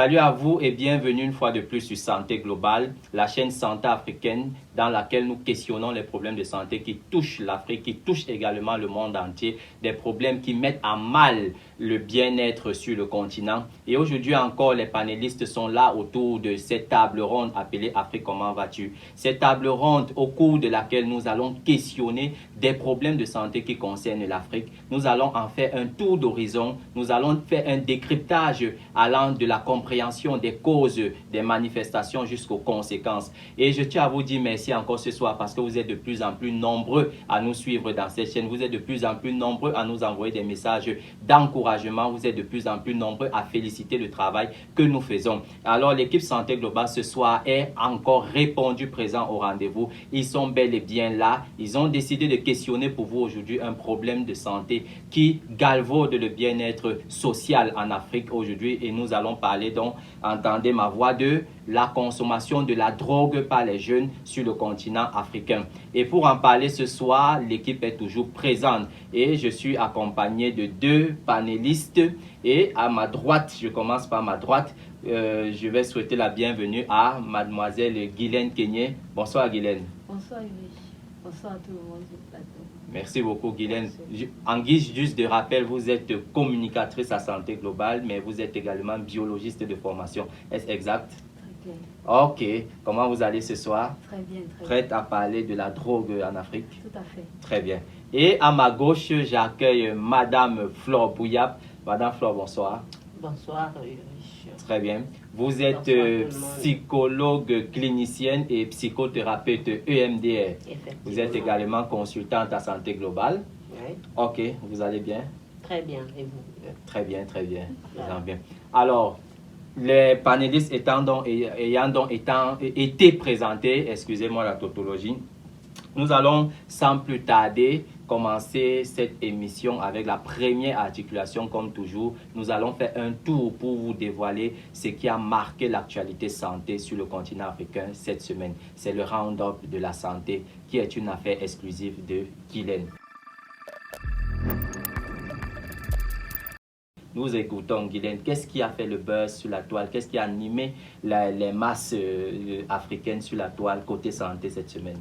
Salut à vous et bienvenue une fois de plus sur Santé Globale, la chaîne santé africaine dans laquelle nous questionnons les problèmes de santé qui touchent l'Afrique, qui touchent également le monde entier, des problèmes qui mettent à mal le bien-être sur le continent. Et aujourd'hui encore, les panélistes sont là autour de cette table ronde appelée Afrique, comment vas-tu? Cette table ronde au cours de laquelle nous allons questionner des problèmes de santé qui concernent l'Afrique. Nous allons en faire un tour d'horizon, nous allons faire un décryptage allant de la compréhension des causes des manifestations jusqu'aux conséquences. Et je tiens à vous dire merci encore ce soir parce que vous êtes de plus en plus nombreux à nous suivre dans cette chaîne. Vous êtes de plus en plus nombreux à nous envoyer des messages d'encouragement. Vous êtes de plus en plus nombreux à féliciter le travail que nous faisons. Alors l'équipe Santé Globale ce soir est encore répondu présent au rendez-vous. Ils sont bel et bien là. Ils ont décidé de questionner pour vous aujourd'hui un problème de santé qui galvaude le bien-être social en Afrique aujourd'hui. Et nous allons parler donc, entendez ma voix, de la consommation de la drogue par les jeunes sur le continent africain. Et pour en parler ce soir, l'équipe est toujours présente et je suis accompagné de deux panélistes. Et à ma droite, je commence par ma droite, je vais souhaiter la bienvenue à mademoiselle Guylaine Kenyé. Bonsoir Guylaine. Bonsoir Yves. Bonsoir à tout le monde du plateau. Merci beaucoup Guylaine. En guise juste de rappel, vous êtes communicatrice à Santé Globale, mais vous êtes également biologiste de formation. Est-ce exact? Très bien. Ok. Comment vous allez ce soir? Très bien, très Prête bien. à parler de la drogue en Afrique? Tout à fait. Très bien. Et à ma gauche, j'accueille Madame Flore Bouillap. Madame Flore, bonsoir. Bonsoir, Très bien. Vous êtes Bonsoir tout le monde. psychologue clinicienne et psychothérapeute EMDR. Vous êtes Effectivement. également consultante à Santé Globale. Oui, Ok, vous allez bien? très bien. Et vous? Très bien, très bien. Voilà. Très bien. Alors, les panélistes ayant été présentés, excusez-moi la tautologie, nous allons sans plus tarder commencer cette émission avec la première articulation comme toujours. Nous allons faire un tour pour vous dévoiler ce qui a marqué l'actualité santé sur le continent africain cette semaine. C'est le Round-up de la santé qui est une affaire exclusive de Guylaine. Nous écoutons Guylaine. Qu'est-ce qui a fait le buzz sur la toile? Qu'est-ce qui a animé les masses africaines sur la toile côté santé cette semaine?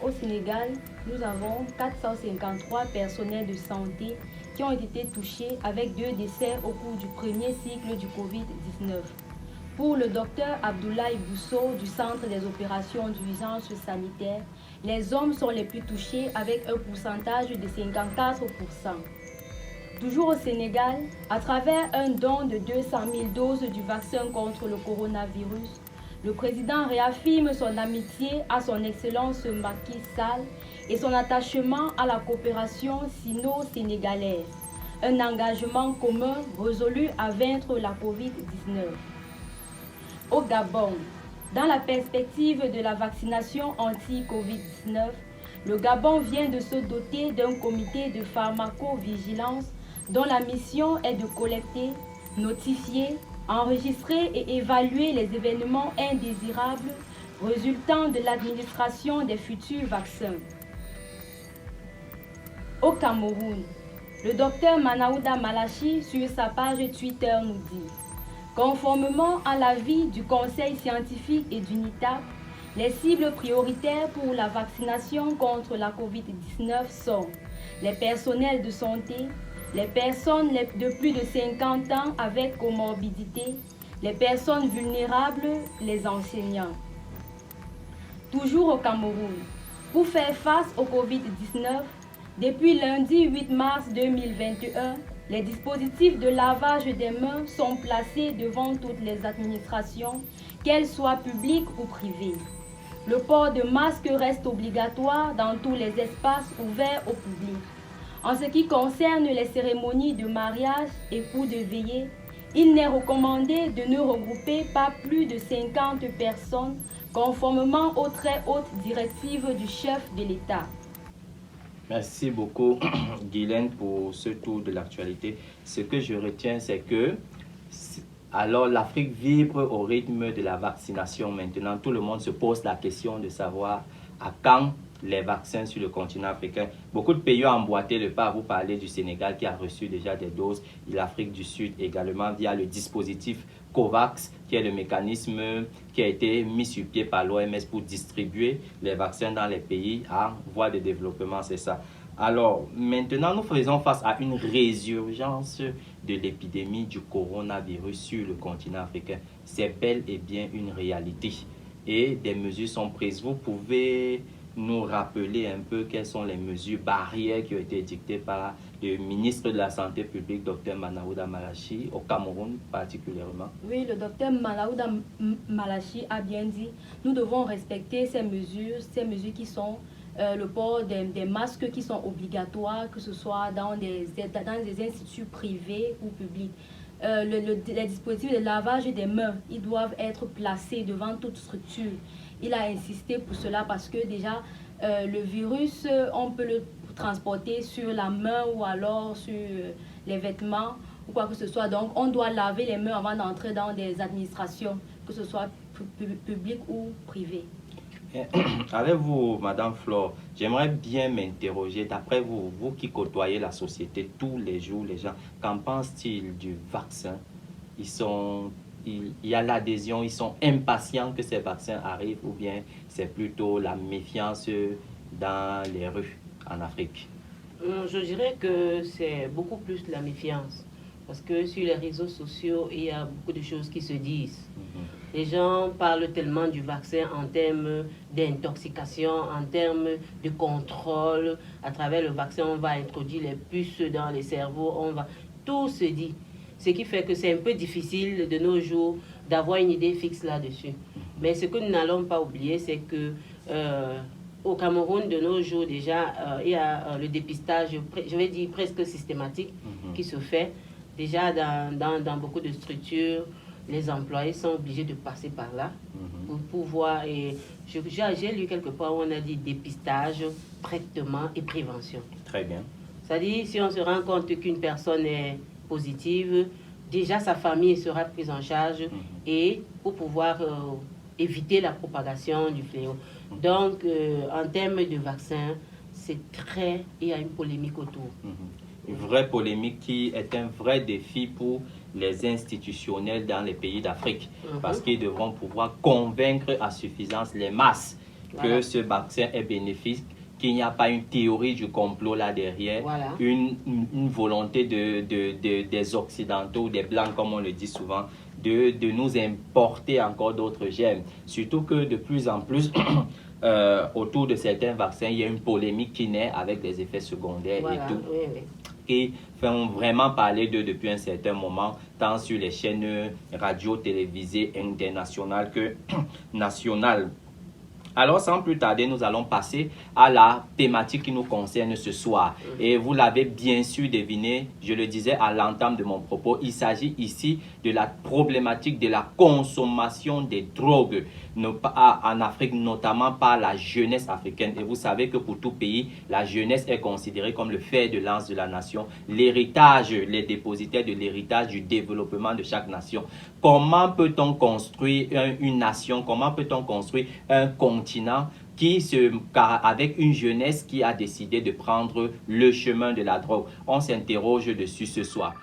Au Sénégal, nous avons 453 personnels de santé qui ont été touchés avec 2 décès au cours du premier cycle du Covid-19. Pour le docteur Abdoulaye Bousso du Centre des opérations d'urgence sanitaire, les hommes sont les plus touchés avec un pourcentage de 54%. Toujours au Sénégal, à travers un don de 200 000 doses du vaccin contre le coronavirus, le président réaffirme son amitié à son Excellence Macky Sall et son attachement à la coopération sino-sénégalaise, un engagement commun résolu à vaincre la Covid-19. Au Gabon, dans la perspective de la vaccination anti-Covid-19, le Gabon vient de se doter d'un comité de pharmacovigilance dont la mission est de collecter, notifier, enregistrer et évaluer les événements indésirables résultant de l'administration des futurs vaccins. Au Cameroun, le docteur Manaouda Malachi sur sa page Twitter nous dit: conformément à l'avis du Conseil scientifique et du NITAP, les cibles prioritaires pour la vaccination contre la COVID-19 sont les personnels de santé, les personnes de plus de 50 ans avec comorbidité, les personnes vulnérables, les enseignants. Toujours au Cameroun, pour faire face au Covid-19, depuis lundi 8 mars 2021, les dispositifs de lavage des mains sont placés devant toutes les administrations, qu'elles soient publiques ou privées. Le port de masque reste obligatoire dans tous les espaces ouverts au public. En ce qui concerne les cérémonies de mariage et ou de veillée, il n'est recommandé de ne regrouper pas plus de 50 personnes conformément aux très hautes directives du chef de l'État. Merci beaucoup Guylaine pour ce tour de l'actualité. Ce que je retiens, c'est que alors l'Afrique vibre au rythme de la vaccination maintenant. Tout le monde se pose la question de savoir à quand les vaccins sur le continent africain. Beaucoup de pays ont emboîté le pas. Vous parlez du Sénégal qui a reçu déjà des doses, et l'Afrique du Sud également via le dispositif COVAX, qui est le mécanisme qui a été mis sur pied par l'OMS pour distribuer les vaccins dans les pays en voie de développement, c'est ça. Alors, maintenant, nous faisons face à une résurgence de l'épidémie du coronavirus sur le continent africain. C'est bel et bien une réalité. Et des mesures sont prises. Vous pouvez nous rappeler un peu quelles sont les mesures barrières qui ont été dictées par le ministre de la Santé publique, Dr Manaouda Malachi, au Cameroun particulièrement? Oui, le docteur Manaouda Malachi a bien dit, nous devons respecter ces mesures qui sont le port des masques qui sont obligatoires, que ce soit dans des instituts privés ou publics. Les dispositifs de lavage des mains, ils doivent être placés devant toute structure. Il a insisté pour cela parce que déjà, le virus, on peut le transporter sur la main ou alors sur les vêtements ou quoi que ce soit. Donc, on doit laver les mains avant d'entrer dans des administrations, que ce soit publiques ou privées. Avec vous, Madame Flore, j'aimerais bien m'interroger, d'après vous, vous qui côtoyez la société tous les jours, les gens, qu'en pensent-ils du vaccin? Il y a l'adhésion, ils sont impatients que ces vaccins arrivent, ou bien c'est plutôt la méfiance dans les rues en Afrique? Je dirais que c'est beaucoup plus la méfiance. Parce que sur les réseaux sociaux, il y a beaucoup de choses qui se disent. Les gens parlent tellement du vaccin en termes d'intoxication, en termes de contrôle. À travers le vaccin, on va introduire les puces dans les cerveaux. Tout se dit. Ce qui fait que c'est un peu difficile de nos jours d'avoir une idée fixe là-dessus. Mais ce que nous n'allons pas oublier, c'est que au Cameroun, de nos jours déjà, il y a le dépistage, je vais dire presque systématique, qui se fait. Déjà, dans beaucoup de structures, les employés sont obligés de passer par là pour pouvoir... J'ai lu quelque part où on a dit dépistage, traitement et prévention. Très bien. C'est-à-dire, si on se rend compte qu'une personne est positive, déjà sa famille sera prise en charge et pour pouvoir éviter la propagation du fléau. Donc, en termes de vaccin, il y a une polémique autour. Une vraie polémique qui est un vrai défi pour les institutionnels dans les pays d'Afrique, parce qu'ils devront pouvoir convaincre à suffisance les masses que ce vaccin est bénéfique, qu'il n'y a pas une théorie du complot là derrière, une volonté des Occidentaux, des Blancs comme on le dit souvent, de nous importer encore d'autres germes. Surtout que de plus en plus, autour de certains vaccins, il y a une polémique qui naît avec des effets secondaires et tout. Qui font vraiment parler d'eux depuis un certain moment, tant sur les chaînes radio, télévisées, internationales que nationales. Alors, sans plus tarder, nous allons passer à la thématique qui nous concerne ce soir. Et vous l'avez bien sûr deviné, je le disais à l'entame de mon propos, il s'agit ici de la problématique de la consommation des drogues en Afrique, notamment par la jeunesse africaine. Et vous savez que pour tout pays, la jeunesse est considérée comme le fer de lance de la nation, l'héritage, les dépositaires de l'héritage du développement de chaque nation. Comment peut-on construire une nation, comment peut-on construire un continent avec une jeunesse qui a décidé de prendre le chemin de la drogue? On s'interroge dessus ce soir.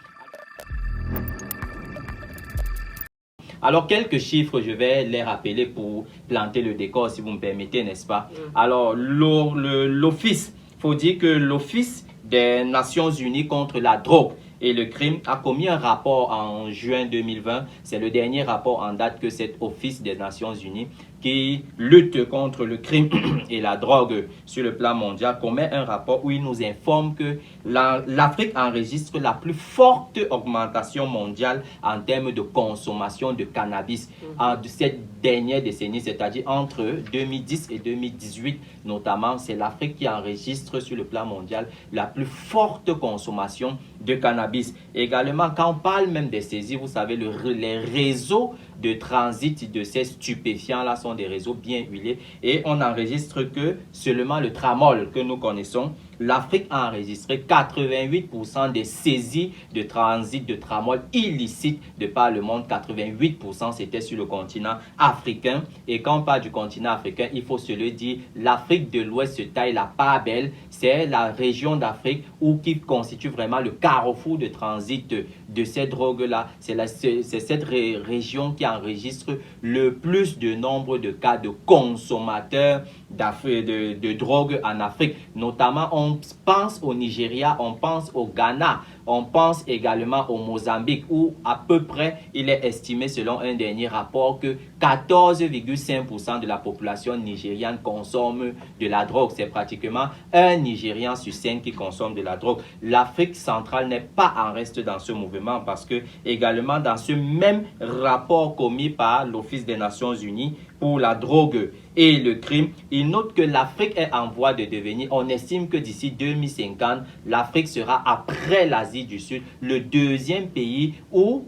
Alors, quelques chiffres, je vais les rappeler pour planter le décor, si vous me permettez, n'est-ce pas? Alors, l'Office, il faut dire que l'Office des Nations Unies contre la drogue et le crime a commis un rapport en juin 2020. C'est le dernier rapport en date que cet Office des Nations Unies qui lutte contre le crime et la drogue sur le plan mondial commet un rapport où il nous informe que l'Afrique enregistre la plus forte augmentation mondiale en termes de consommation de cannabis de cette dernière décennie, c'est-à-dire entre 2010 et 2018 notamment. C'est l'Afrique qui enregistre sur le plan mondial la plus forte consommation de cannabis. Également, quand on parle même des saisies, vous savez, les réseaux de transit de ces stupéfiants-là sont des réseaux bien huilés. Et on n'enregistre que seulement le tramol que nous connaissons. L'Afrique a enregistré 88% des saisies de transit de tramol illicites de par le monde. 88% c'était sur le continent africain. Et quand on parle du continent africain, il faut se le dire, l'Afrique de l'Ouest se taille la part belle. C'est la région d'Afrique qui constitue vraiment le carrefour de transit de ces drogues-là. C'est cette région qui enregistre le plus de nombre de cas de consommateurs de drogue en Afrique. Notamment, on pense au Nigeria, on pense au Ghana, on pense également au Mozambique, où à peu près, il est estimé selon un dernier rapport que 14,5% de la population nigériane consomme de la drogue. C'est pratiquement un Nigérian sur 5 qui consomme de la drogue. L'Afrique centrale n'est pas en reste dans ce mouvement parce que également dans ce même rapport commis par l'Office des Nations Unies pour la drogue et le crime, il note que l'Afrique est en voie de devenir, on estime que d'ici 2050, l'Afrique sera, après l'Asie du Sud, le deuxième pays où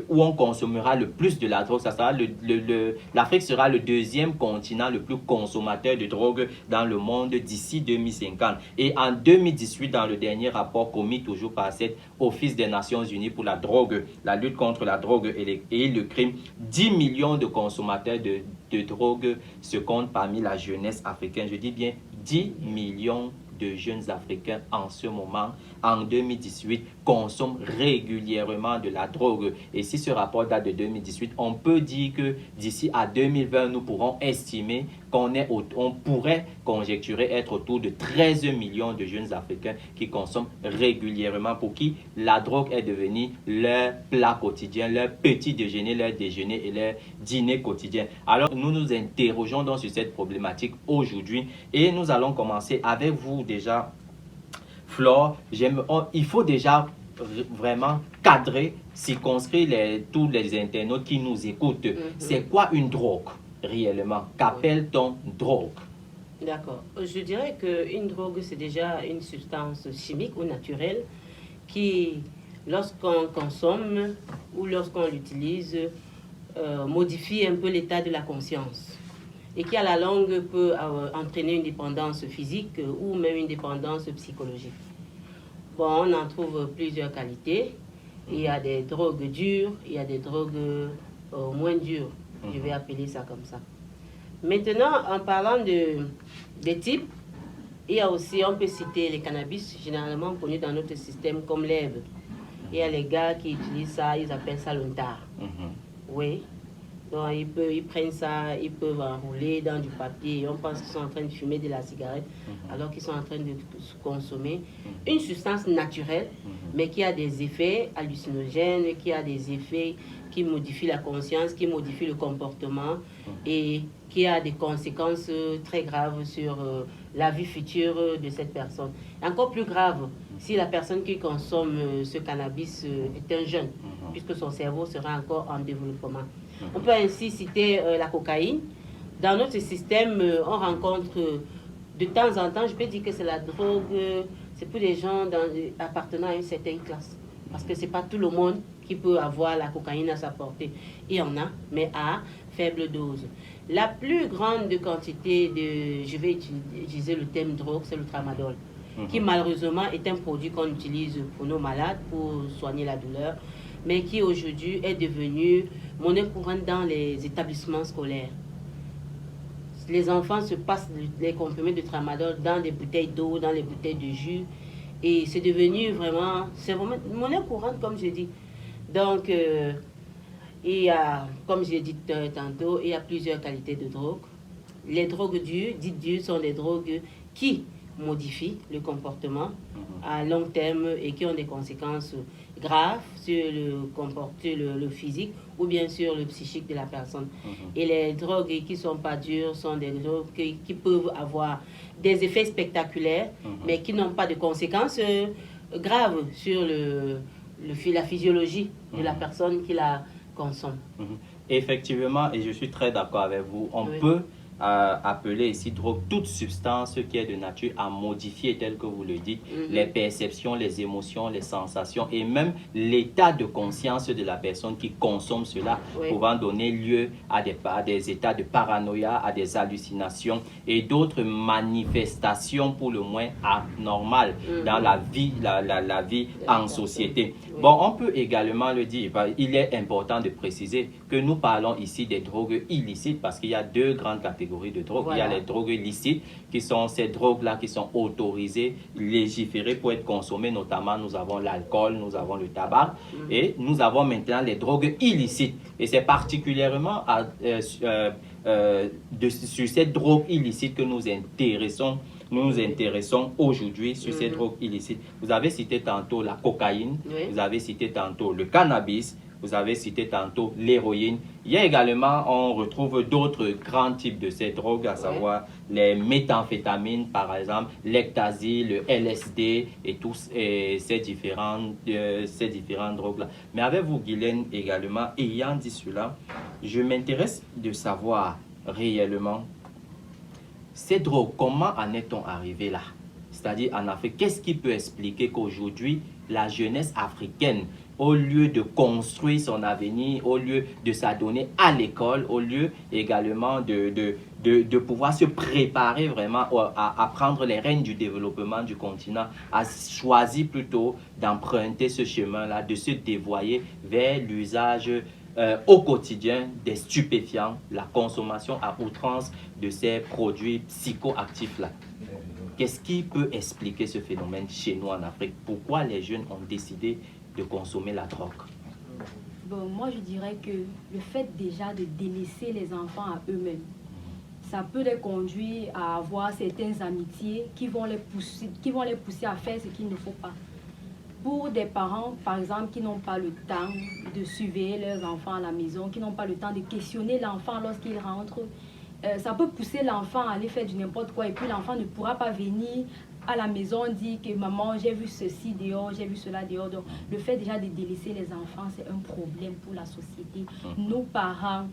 on consommera le plus de la drogue. L'Afrique sera le deuxième continent le plus consommateur de drogue dans le monde d'ici 2050. Et en 2018, dans le dernier rapport commis toujours par cet Office des Nations Unies pour la drogue, la lutte contre la drogue et le crime, 10 millions de consommateurs de drogue se comptent parmi la jeunesse africaine. Je dis bien 10 millions de jeunes Africains en ce moment, en 2018, consomment régulièrement de la drogue. Et si ce rapport date de 2018, on peut dire que d'ici à 2020, nous pourrons estimer on pourrait conjecturer être autour de 13 millions de jeunes Africains qui consomment régulièrement, pour qui la drogue est devenue leur plat quotidien, leur petit déjeuner, leur déjeuner et leur dîner quotidien. Alors, nous nous interrogeons donc sur cette problématique aujourd'hui et nous allons commencer avec vous déjà, Flore. Il faut déjà vraiment cadrer, circonscrire tous les internautes qui nous écoutent. C'est quoi une drogue réellement? Qu'appelle-t-on drogue? D'accord. Je dirais qu'une drogue, c'est déjà une substance chimique ou naturelle qui, lorsqu'on consomme ou lorsqu'on l'utilise, modifie un peu l'état de la conscience et qui, à la longue, peut entraîner une dépendance physique ou même une dépendance psychologique. Bon, on en trouve plusieurs qualités. Il y a des drogues dures, il y a des drogues moins dures. Je vais appeler ça comme ça. Maintenant, en parlant des types, il y a aussi, on peut citer les cannabis, généralement connus dans notre système comme l'herbe. Il y a les gars qui utilisent ça, ils appellent ça l'ontar. Oui. Donc, ils prennent ça, ils peuvent enrouler dans du papier. Et on pense qu'ils sont en train de fumer de la cigarette, alors qu'ils sont en train de consommer une substance naturelle, mais qui a des effets hallucinogènes, qui a des effets qui modifient la conscience, qui modifient le comportement et qui a des conséquences très graves sur la vie future de cette personne. Encore plus grave, si la personne qui consomme ce cannabis est un jeune, puisque son cerveau sera encore en développement. On peut ainsi citer la cocaïne. Dans notre système, on rencontre de temps en temps, je peux dire que c'est la drogue, c'est pour les gens appartenant à une certaine classe. Parce que ce n'est pas tout le monde qui peut avoir la cocaïne à sa portée. Il y en a, mais à faible dose. La plus grande quantité je vais utiliser le terme drogue, c'est le tramadol, qui malheureusement est un produit qu'on utilise pour nos malades, pour soigner la douleur, mais qui aujourd'hui est devenu monnaie courante dans les établissements scolaires. Les enfants se passent les comprimés de tramadol dans des bouteilles d'eau, dans les bouteilles de jus, et c'est devenu vraiment, c'est vraiment une monnaie courante, comme je dis. Donc, il y a, comme j'ai dit tantôt, il y a plusieurs qualités de drogue. Les drogues dures, dites dures, sont des drogues qui modifient le comportement à long terme et qui ont des conséquences graves sur le physique ou bien sur le psychique de la personne. Et les drogues qui ne sont pas dures sont des drogues qui peuvent avoir des effets spectaculaires, mais qui n'ont pas de conséquences graves sur la physiologie de la personne qui la consomme. Effectivement, et je suis très d'accord avec vous, on peut appeler ici drogue toute substance qui est de nature à modifier, tel que vous le dites, les perceptions, les émotions, les sensations et même l'état de conscience de la personne qui consomme cela, pouvant donner lieu à des états de paranoïa, à des hallucinations et d'autres manifestations pour le moins anormales dans la vie, la vie en société. Bon, on peut également le dire, il est important de préciser que nous parlons ici des drogues illicites parce qu'il y a deux grandes catégories de drogues. Il y a les drogues licites qui sont ces drogues-là qui sont autorisées, légiférées pour être consommées. Notamment, nous avons l'alcool, nous avons le tabac et nous avons maintenant les drogues illicites. Et c'est particulièrement sur ces drogues illicites que nous nous intéressons aujourd'hui sur ces drogues illicites. Vous avez cité tantôt la cocaïne, vous avez cité tantôt le cannabis, vous avez cité tantôt l'héroïne. Il y a également, on retrouve d'autres grands types de ces drogues, à savoir les méthamphétamines, par exemple, l'ecstasy, le LSD et tous ces différentes drogues-là. Mais avec vous, Guylaine, également, ayant dit cela, je m'intéresse de savoir réellement ces drogues, comment en est-on arrivé là? C'est-à-dire en Afrique, qu'est-ce qui peut expliquer qu'aujourd'hui, la jeunesse africaine, au lieu de construire son avenir, au lieu de s'adonner à l'école, au lieu également de pouvoir se préparer vraiment à prendre les rênes du développement du continent, a choisi plutôt d'emprunter ce chemin-là, de se dévoyer vers l'usage au quotidien des stupéfiants, la consommation à outrance de ces produits psychoactifs-là. Qu'est-ce qui peut expliquer ce phénomène chez nous en Afrique? Pourquoi les jeunes ont décidé de consommer la drogue? Bon, moi, je dirais que le fait déjà de délaisser les enfants à eux-mêmes, ça peut les conduire à avoir certaines amitiés qui vont les pousser à faire ce qu'il ne faut pas. Pour des parents, par exemple, qui n'ont pas le temps de surveiller leurs enfants à la maison, qui n'ont pas le temps de questionner l'enfant lorsqu'il rentre, ça peut pousser l'enfant à aller faire du n'importe quoi et puis l'enfant ne pourra pas venir à la maison dire que maman, j'ai vu ceci dehors, j'ai vu cela dehors. Donc, le fait déjà de délaisser les enfants, c'est un problème pour la société. Nos parents,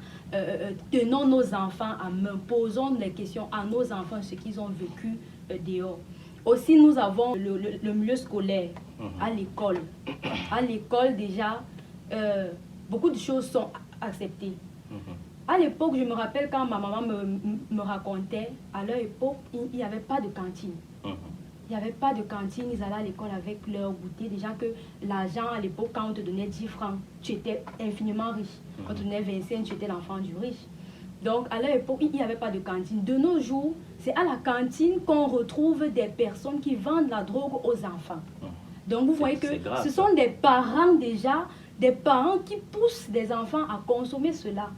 tenons nos enfants à main, posons les questions à nos enfants, ce qu'ils ont vécu dehors. Aussi, nous avons le milieu scolaire, à l'école. À l'école, déjà, beaucoup de choses sont acceptées. À l'époque, je me rappelle quand ma maman me racontait, à leur époque, il n'y avait pas de cantine. Il n'y avait pas de cantine, ils allaient à l'école avec leur goûter. Déjà que l'argent, à l'époque, quand on te donnait 10 francs, tu étais infiniment riche. Quand on te donnait 25, tu étais l'enfant du riche. Donc, à leur époque, il n'y avait pas de cantine. De nos jours, c'est à la cantine qu'on retrouve des personnes qui vendent la drogue aux enfants. Donc, vous voyez que grave, ce sont des parents déjà, des parents qui poussent des enfants à consommer cela.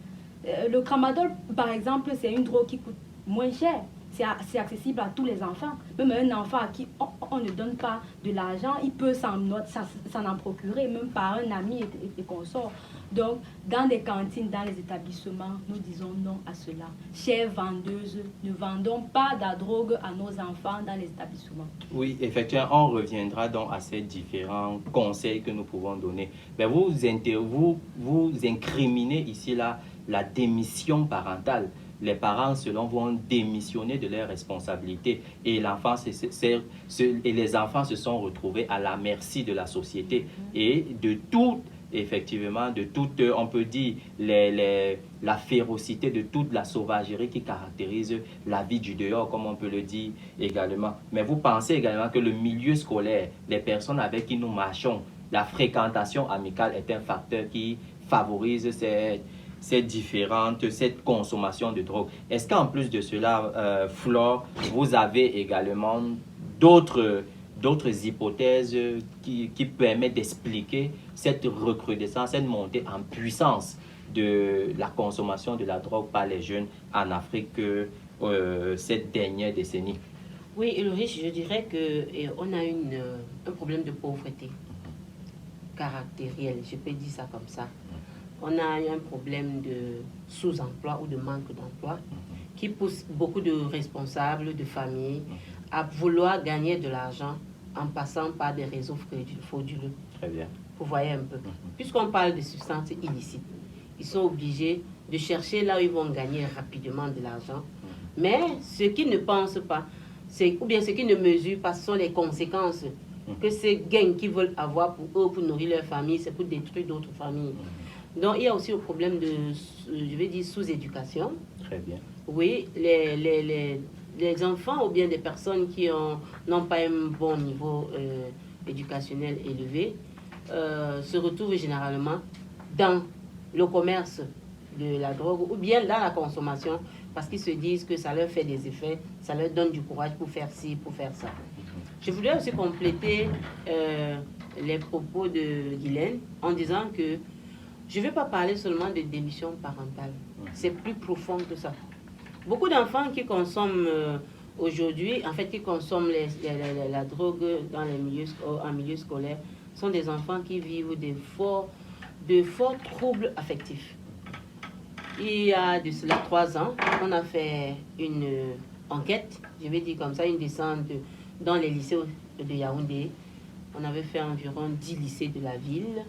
Le tramadol, par exemple, c'est une drogue qui coûte moins cher. C'est accessible à tous les enfants. Même un enfant à qui on ne donne pas de l'argent, il peut s'en en procurer, même par un ami et consort. Donc, dans des cantines, dans les établissements, nous disons non à cela. Chères vendeuses, ne vendons pas de la drogue à nos enfants dans les établissements. Oui, effectivement, on reviendra donc à ces différents conseils que nous pouvons donner. Mais vous incriminez ici la démission parentale. Les parents, selon vous, ont démissionné de leurs responsabilités et les enfants se sont retrouvés à la merci de la société et de tout, effectivement, de toute, on peut dire, la férocité, de toute la sauvagerie qui caractérise la vie du dehors, comme on peut le dire également. Mais vous pensez également que le milieu scolaire, les personnes avec qui nous marchons, la fréquentation amicale est un facteur qui favorise cette consommation de drogue. Est-ce qu'en plus de cela, Flore, vous avez également d'autres hypothèses qui permettent d'expliquer cette recrudescence, cette montée en puissance de la consommation de la drogue par les jeunes en Afrique cette dernière décennie? Oui, Ulrich, je dirais qu'on a un problème de pauvreté caractériel, je peux dire ça comme ça. On a un problème de sous-emploi ou de manque d'emploi qui pousse beaucoup de responsables, de familles à vouloir gagner de l'argent en passant par des réseaux frauduleux. Très bien. Vous voyez un peu. Puisqu'on parle de substances illicites, ils sont obligés de chercher là où ils vont gagner rapidement de l'argent Mais ce qu'ils ne pensent pas, ou bien ce qu'ils ne mesurent pas, ce sont les conséquences que ces gains qu'ils veulent avoir pour eux, pour nourrir leur famille, c'est pour détruire d'autres familles. Donc, il y a aussi le problème de, je vais dire, sous-éducation. Très bien. Oui, les enfants ou bien des personnes qui n'ont pas un bon niveau éducationnel élevé se retrouvent généralement dans le commerce de la drogue ou bien dans la consommation parce qu'ils se disent que ça leur fait des effets, ça leur donne du courage pour faire ci, pour faire ça. Je voudrais aussi compléter les propos de Guylaine en disant que je ne vais pas parler seulement de démission parentale. C'est plus profond que ça. Beaucoup d'enfants qui consomment aujourd'hui, en fait, qui consomment la drogue dans en milieu scolaire, sont des enfants qui vivent de forts troubles affectifs. Il y a de cela 3 ans, on a fait une enquête, je vais dire comme ça, une descente dans les lycées de Yaoundé. On avait fait environ 10 lycées de la ville.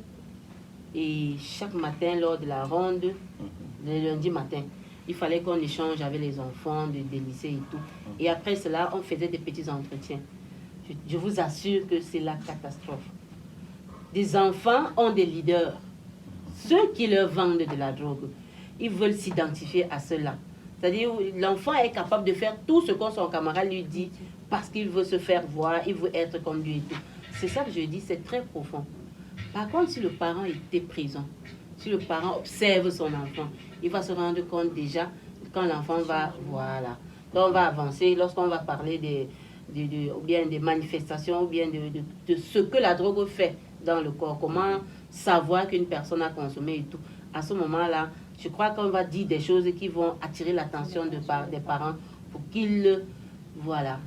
Et chaque matin, lors de la ronde, le lundi matin, il fallait qu'on échange avec les enfants des lycées et tout. Et après cela, on faisait des petits entretiens. Je vous assure que c'est la catastrophe. Des enfants ont des leaders. Ceux qui leur vendent de la drogue, ils veulent s'identifier à cela. C'est-à-dire l'enfant est capable de faire tout ce que son camarade lui dit parce qu'il veut se faire voir, il veut être comme lui et tout. C'est ça que je dis, c'est très profond. Par contre, si le parent était présent, si le parent observe son enfant, il va se rendre compte déjà quand l'enfant va, voilà. Donc on va avancer, lorsqu'on va parler ou bien des manifestations, ou bien de ce que la drogue fait dans le corps, comment savoir qu'une personne a consommé et tout. À ce moment-là, je crois qu'on va dire des choses qui vont attirer l'attention des parents pour qu'ils, voilà.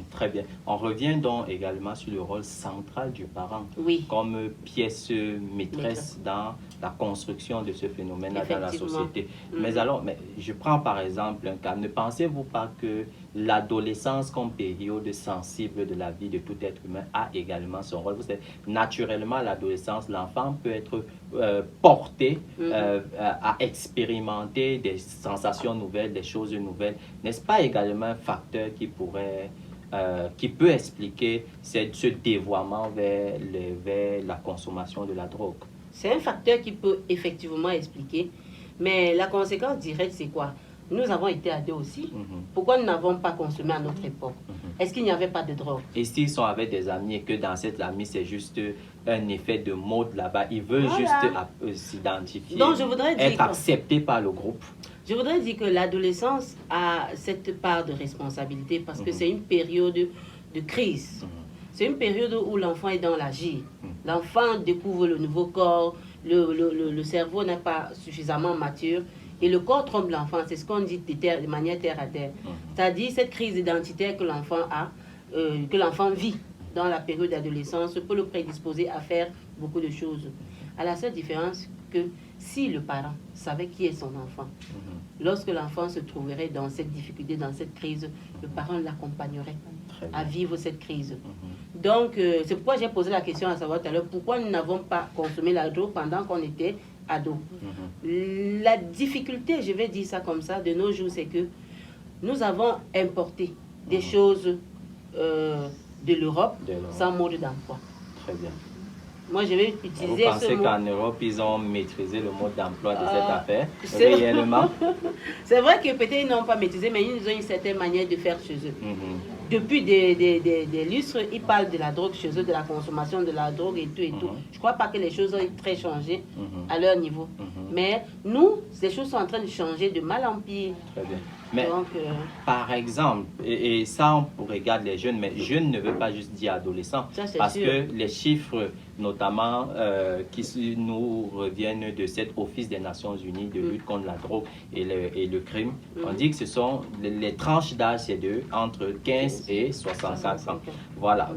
Très bien. On revient donc également sur le rôle central du parent comme pièce maîtresse dans la construction de ce phénomène dans la société. Mais alors, je prends par exemple un cas. Ne pensez-vous pas que l'adolescence comme période sensible de la vie de tout être humain a également son rôle? Vous savez, naturellement, l'adolescence, l'enfant peut être porté à expérimenter des sensations nouvelles, des choses nouvelles. N'est-ce pas également un facteur qui peut expliquer ce dévoiement vers la consommation de la drogue? C'est un facteur qui peut effectivement expliquer, mais la conséquence directe, c'est quoi? Nous avons été ados aussi. Pourquoi nous n'avons pas consommé à notre époque? Est-ce qu'il n'y avait pas de drogue? Et s'ils sont avec des amis et que dans cette amie, c'est juste un effet de mode là-bas, ils veulent juste s'identifier, être acceptés par le groupe. Je voudrais dire que l'adolescence a cette part de responsabilité parce que c'est une période de crise. C'est une période où l'enfant est dans l'agir. L'enfant découvre le nouveau corps, le cerveau n'est pas suffisamment mature et le corps trompe l'enfant. C'est ce qu'on dit de manière terre à terre. C'est-à-dire cette crise identitaire que l'enfant a, que l'enfant vit dans la période d'adolescence peut le prédisposer à faire beaucoup de choses. À la seule différence que si le parent savait qui est son enfant, lorsque l'enfant se trouverait dans cette difficulté, dans cette crise, le parent l'accompagnerait à vivre cette crise. Donc, c'est pourquoi j'ai posé la question à savoir tout à l'heure, pourquoi nous n'avons pas consommé la drogue pendant qu'on était ados. La difficulté, je vais dire ça comme ça, de nos jours, c'est que nous avons importé des choses de l'Europe sans mode d'emploi. Très bien. Moi, je vais utiliser Vous pensez qu'en Europe, ils ont maîtrisé le mode d'emploi de cette affaire, réellement? C'est vrai que peut-être ils n'ont pas maîtrisé, mais ils ont une certaine manière de faire chez eux. Depuis des lustres, ils parlent de la drogue chez eux, de la consommation de la drogue et tout et tout. Je ne crois pas que les choses ont très changé à leur niveau. Mais nous, ces choses sont en train de changer de mal en pire. Très bien. Mais donc, par exemple, et ça on regarde les jeunes, mais jeunes ne veut pas juste dire adolescents, parce que les chiffres, notamment qui nous reviennent de cet Office des Nations Unies de lutte contre la drogue et le crime, on dit que ce sont les tranches d'âge, c'est entre 15 et 65 ans. Voilà.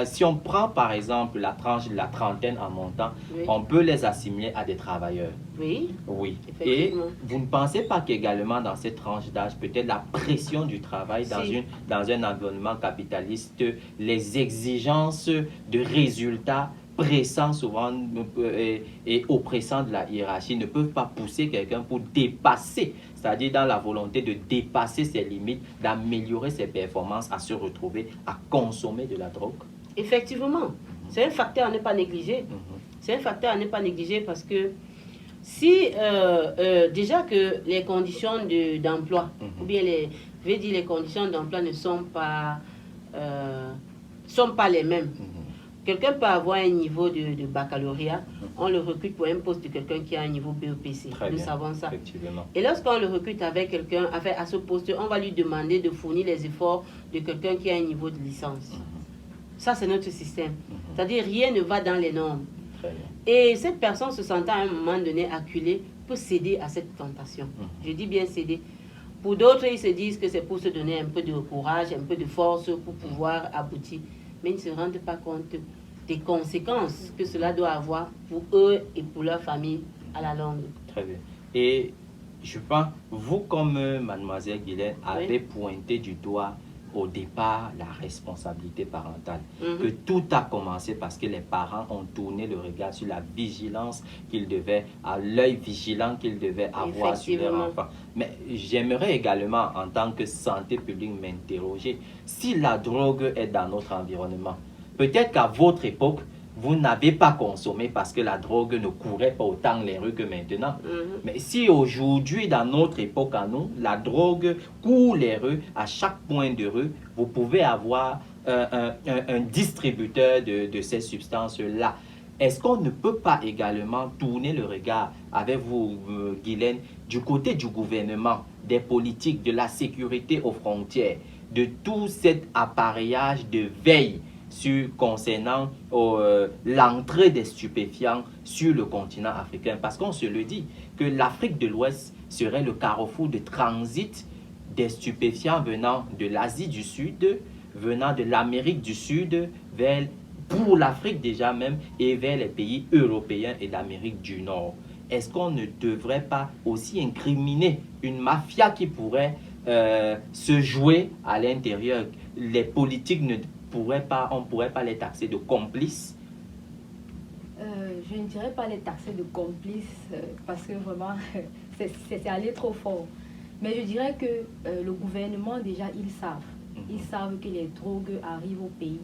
Si on prend par exemple la tranche de la trentaine en montant, on peut les assimiler à des travailleurs. Oui. Et vous ne pensez pas qu'également dans cette tranche d'âge, peut-être la pression du travail dans un environnement capitaliste, les exigences de résultats pressants souvent et oppressants de la hiérarchie ne peuvent pas pousser quelqu'un pour dépasser, c'est-à-dire dans la volonté de dépasser ses limites, d'améliorer ses performances, à se retrouver à consommer de la drogue? Effectivement, c'est un facteur à ne pas négliger. C'est un facteur à ne pas négliger parce que si déjà que les conditions d'emploi, ou bien les conditions d'emploi ne sont pas les mêmes. Quelqu'un peut avoir un niveau de baccalauréat, on le recrute pour un poste de quelqu'un qui a un niveau BEPC. Nous savons ça. Et lorsqu'on le recrute avec quelqu'un, à ce poste, on va lui demander de fournir les efforts de quelqu'un qui a un niveau de licence. Ça, c'est notre système. C'est-à-dire, rien ne va dans les normes. Et cette personne se sentant à un moment donné acculée peut céder à cette tentation. Je dis bien céder. Pour d'autres, ils se disent que c'est pour se donner un peu de courage, un peu de force pour pouvoir aboutir. Mais ils ne se rendent pas compte des conséquences que cela doit avoir pour eux et pour leur famille à la longue. Très bien. Et je pense, vous comme mademoiselle Guylaine avez pointé du doigt au départ la responsabilité parentale. Que tout a commencé parce que les parents ont tourné le regard sur la vigilance qu'ils devaient, à l'œil vigilant qu'ils devaient avoir sur leurs enfants. Mais j'aimerais également, en tant que santé publique, m'interroger si la drogue est dans notre environnement. Peut-être qu'à votre époque, vous n'avez pas consommé parce que la drogue ne courait pas autant les rues que maintenant. Mais si aujourd'hui, dans notre époque à nous, la drogue court les rues, à chaque point de rue, vous pouvez avoir un distributeur de ces substances-là. Est-ce qu'on ne peut pas également tourner le regard avec vous, Guylaine, du côté du gouvernement, des politiques, de la sécurité aux frontières, de tout cet appareillage de veille concernant l'entrée des stupéfiants sur le continent africain? Parce qu'on se le dit, que l'Afrique de l'Ouest serait le carrefour de transit des stupéfiants venant de l'Asie du Sud, venant de l'Amérique du Sud, pour l'Afrique déjà même, et vers les pays européens et l'Amérique du Nord. Est-ce qu'on ne devrait pas aussi incriminer une mafia qui pourrait se jouer à l'intérieur? Les politiques on ne pourrait pas les taxer de complices? Je ne dirais pas les taxer de complices parce que vraiment, c'est aller trop fort. Mais je dirais que le gouvernement, déjà, ils savent. Ils savent que les drogues arrivent au pays.